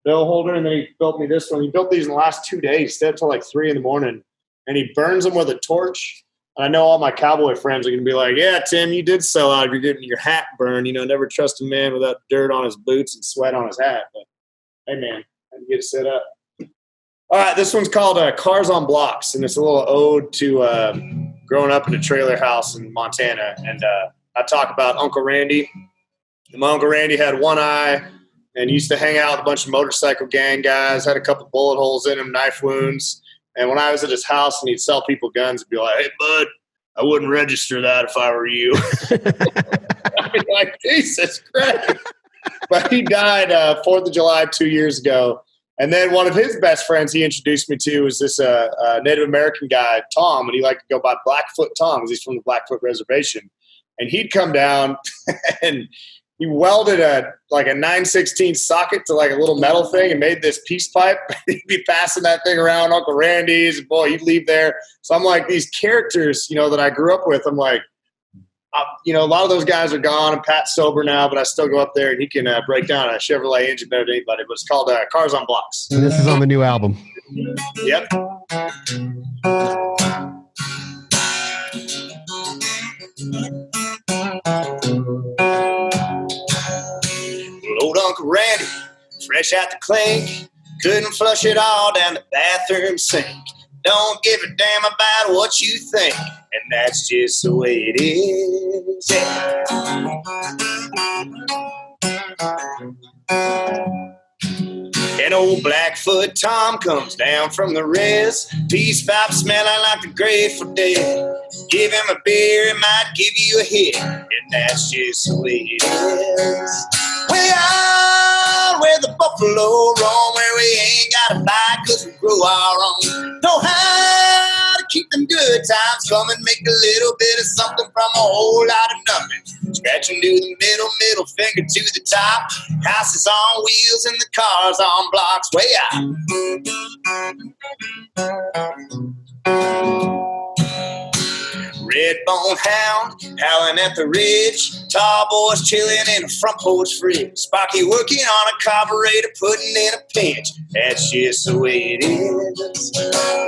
bill holder, and then he built me this one. He built these in the last 2 days. He stayed up till 3 a.m, and he burns them with a torch. And I know all my cowboy friends are going to be like, "Yeah, Tim, you did sell out. You're getting your hat burned. Never trust a man without dirt on his boots and sweat on his hat." But hey, man, I can get it set up. All right, this one's called Cars on Blocks, and it's a little ode to growing up in a trailer house in Montana. And I talk about Uncle Randy. And my Uncle Randy had one eye and used to hang out with a bunch of motorcycle gang guys, had a couple bullet holes in him, knife wounds. And when I was at his house and he'd sell people guns, he'd be like, "Hey, bud, I wouldn't register that if I were you." I'd be like, Jesus Christ. But he died 4th of July 2 years ago. And then one of his best friends he introduced me to was this Native American guy, Tom, and he liked to go by Blackfoot Tom because he's from the Blackfoot Reservation. And he'd come down and he welded a 9/16 socket to a little metal thing and made this peace pipe. He'd be passing that thing around Uncle Randy's, and boy, he'd leave there. So I'm like, these characters, that I grew up with, I'm like, a lot of those guys are gone, and Pat's sober now, but I still go up there and he can break down a Chevrolet engine better than anybody. But it's called Cars on Blocks. And this is on the new album. Yep. Old Uncle Randy, fresh out the clink, couldn't flush it all down the bathroom sink. Don't give a damn about what you think, and that's just the way it is. Yeah. And old Blackfoot Tom comes down from the res, peace pipe smelling like the Grateful Dead. Give him a beer, he might give you a hit, and that's just the way it is. Way out where the buffalo roam, where we ain't gotta buy 'cause we grow our own. Know how to keep them good times coming, make a little bit of something from a whole lot of nothing. Scratching to the middle finger to the top. Houses on wheels and the cars on blocks. Way out. Red-bone hound howling at the ridge. Tall boys chilling in a front porch fridge. Sparky working on a carburetor, putting in a pinch. That's just the way it is.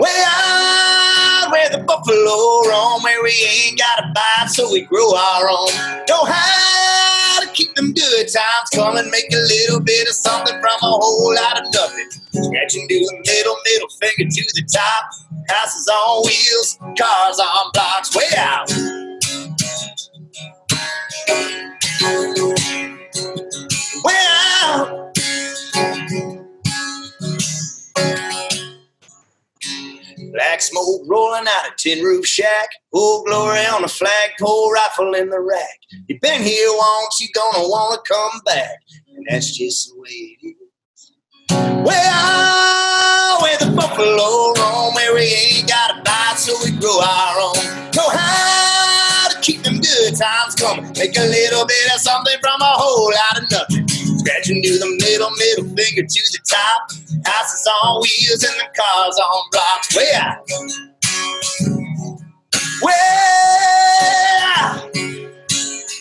Way out where the buffalo roam, where we ain't got a bite, so we grow our own. Know how to keep them good times coming, make a little bit of something from a whole lot of nothing. Scratching to the middle finger to the top. Houses on wheels, cars on blocks, way out. Way out. Black smoke rolling out a tin roof shack. Old glory on a flagpole, rifle in the rack. You been here once, you gonna wanna come back. And that's just the way it is. Way out where the buffalo roam, where we ain't got a bite, so we grow our own. Know how to keep them good times coming, make a little bit of something from a whole lot of nothing. Scratching to the middle finger to the top. Houses on wheels and the cars on blocks. Way out. Way out.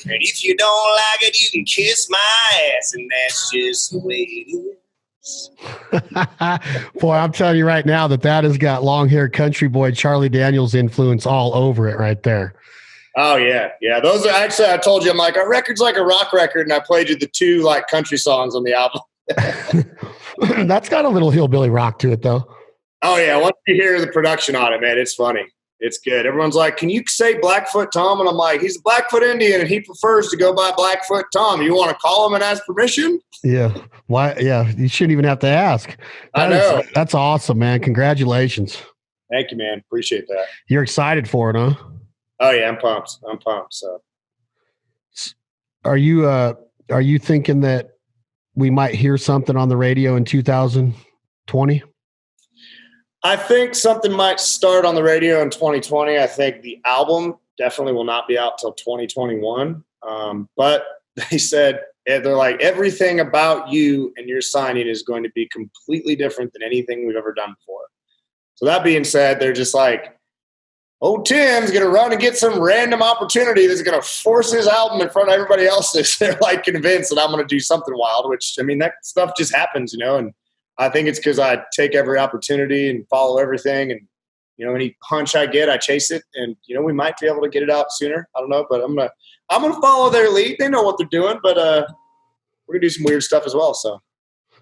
And if you don't like it, you can kiss my ass, and that's just the way it is. Boy, I'm telling you right now that has got long-haired country boy Charlie Daniels influence all over it right there. Oh, yeah. Yeah, those are actually, I told you, I'm like, our record's like a rock record, and I played you the two, like, country songs on the album. That's got a little hillbilly rock to it, though. Oh, yeah. Once you hear the production on it, man, it's funny. It's good. Everyone's like, can you say Blackfoot Tom? And I'm like, he's a Blackfoot Indian, and he prefers to go by Blackfoot Tom. You want to call him and ask permission? Yeah. Why? Yeah, you shouldn't even have to ask. I know. That's awesome, man. Congratulations. Thank you, man. Appreciate that. You're excited for it, huh? Oh, yeah, I'm pumped. So, are you thinking that we might hear something on the radio in 2020? I think something might start on the radio in 2020. I think the album definitely will not be out till 2021. But they said, they're like, everything about you and your signing is going to be completely different than anything we've ever done before. So that being said, they're just like, oh, Tim's going to run and get some random opportunity that's going to force his album in front of everybody else's. They're like convinced that I'm going to do something wild, which, I mean, that stuff just happens, and I think it's because I take every opportunity and follow everything. And, any hunch I get, I chase it. And, we might be able to get it out sooner. I don't know, but I'm going to follow their lead. They know what they're doing, but we're going to do some weird stuff as well.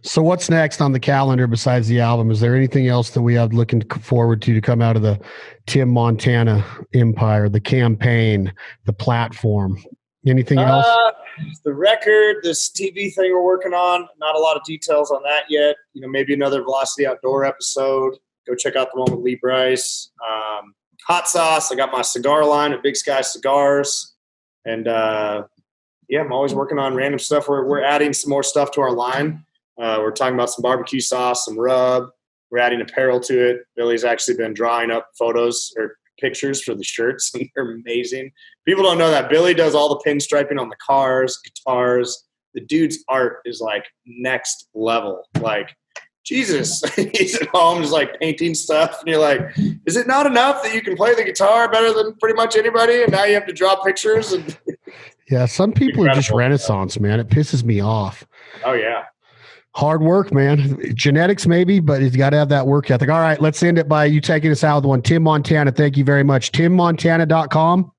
So what's next on the calendar besides the album? Is there anything else that we have looking forward to come out of the Tim Montana empire, the campaign, the platform? Anything else? The record, this TV thing we're working on, not a lot of details on that yet. Maybe another Velocity Outdoor episode. Go check out the one with Lee Bryce. Hot sauce. I got my cigar line at Big Sky Cigars. And, I'm always working on random stuff. We're adding some more stuff to our line. We're talking about some barbecue sauce, some rub. We're adding apparel to it. Billy's actually been drawing up photos or pictures for the shirts, and they're amazing. People don't know that Billy does all the pinstriping on the cars, guitars. The dude's art is like next level. Like, Jesus, he's at home just like painting stuff, and you're like, is it not enough that you can play the guitar better than pretty much anybody, and now you have to draw pictures? And yeah, some people are just Renaissance, man. It pisses me off. Oh yeah. Hard work, man. Genetics maybe, but he's got to have that work ethic. All right, let's end it by you taking us out with one. Tim Montana, thank you very much. TimMontana.com.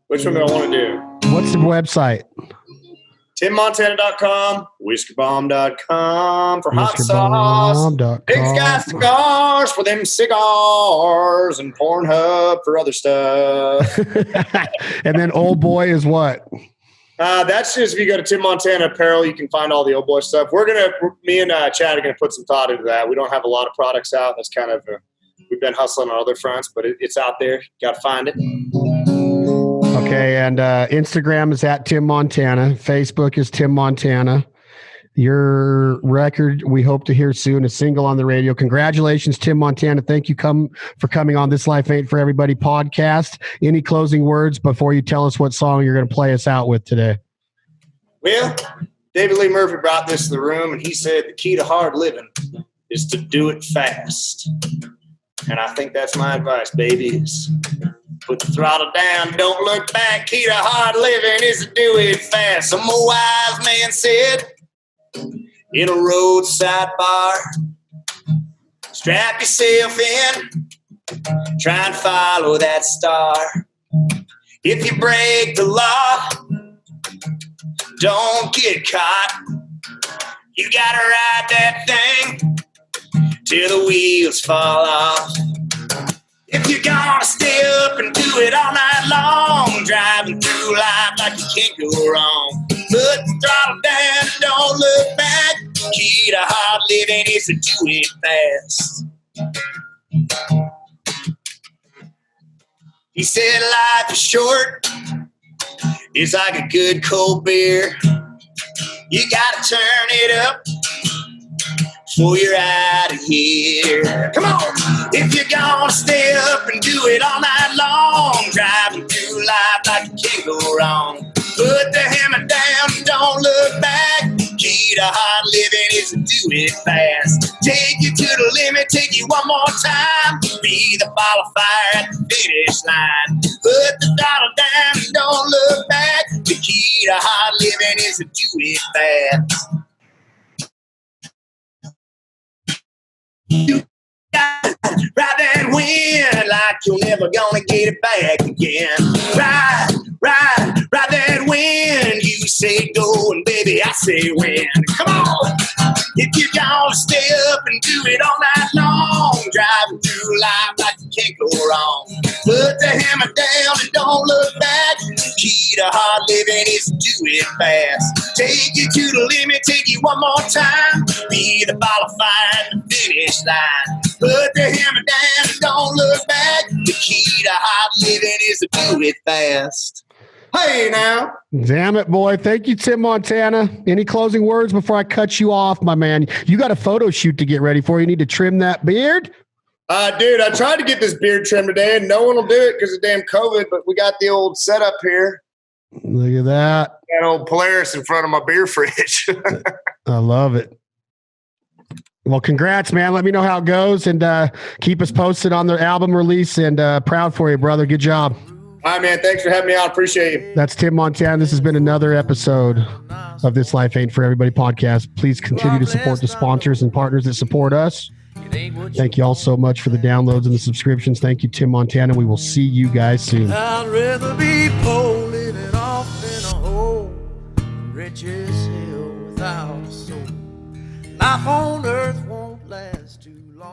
Which one do I want to do? What's the website? TimMontana.com, WhiskerBomb.com for hot sauce, Big Sky Cigars for them cigars, and Pornhub for other stuff. And then Old Boy is what? That's just, if you go to Tim Montana Apparel, you can find all the Old Boy stuff. Me and Chad are going to put some thought into that. We don't have a lot of products out. That's kind of, we've been hustling on other fronts, but it's out there. Got to find it. Okay. And Instagram is at Tim Montana. Facebook is Tim Montana. Your record, we hope to hear soon, a single on the radio. Congratulations, Tim Montana. Thank you for coming on This Life Ain't For Everybody podcast. Any closing words before you tell us what song you're going to play us out with today? Well, David Lee Murphy brought this to the room, and he said the key to hard living is to do it fast. And I think that's my advice, babies. Put the throttle down, don't look back. Key to hard living is to do it fast. Some old wise man said in a roadside bar, strap yourself in, try and follow that star. If you break the law, don't get caught. You gotta ride that thing till the wheels fall off. If you're gonna stay up and do it all night long, driving through life like you can't go wrong. Put the throttle down and don't look back. Key to hard living is to do it fast. He said life is short, it's like a good cold beer. You gotta turn it up before you're out of here. Come on! If you're gonna stay up and do it all night long, driving through life like you can't go wrong. Put the hammer down and don't look back. Key to hard living is to do it fast. Take you to the limit, take you one more time. Be the ball of fire at the finish line. Put the throttle down and don't look back. The key to hard living is to do it fast. You gotta ride that wind like you're never gonna get it back again. Ride that wind. You say go and baby I say when. Come on. If you're gonna stay up and do it all night long, driving through life like you can't go wrong. Put the hammer down and don't look back. Key to hard living is to do it fast. Take you to the limit, take you one more time. Be the ball of fire at the finish line. Put the hammer down and don't look back. The key to hard living is to do it fast. Hey now. Damn it, boy. Thank you, Tim Montana. Any closing words before I cut you off, my man? You got a photo shoot to get ready for. You need to trim that beard. Dude, I tried to get this beard trimmed today, and no one will do it because of damn COVID, but we got the old setup here. Look at that. Got old Polaris in front of my beer fridge. I love it. Well, congrats, man. Let me know how it goes, and keep us posted on the album release, and proud for you, brother. Good job. All right, man. Thanks for having me on. Appreciate you. That's Tim Montana. This has been another episode of This Life Ain't For Everybody podcast. Please continue to support the sponsors and partners that support us. Thank you all so much for the downloads and the subscriptions. Thank you, Tim Montana. We will see you guys soon. I'd rather be poor living off in a hole, rich as hell without a soul. Life on earth won't last too long.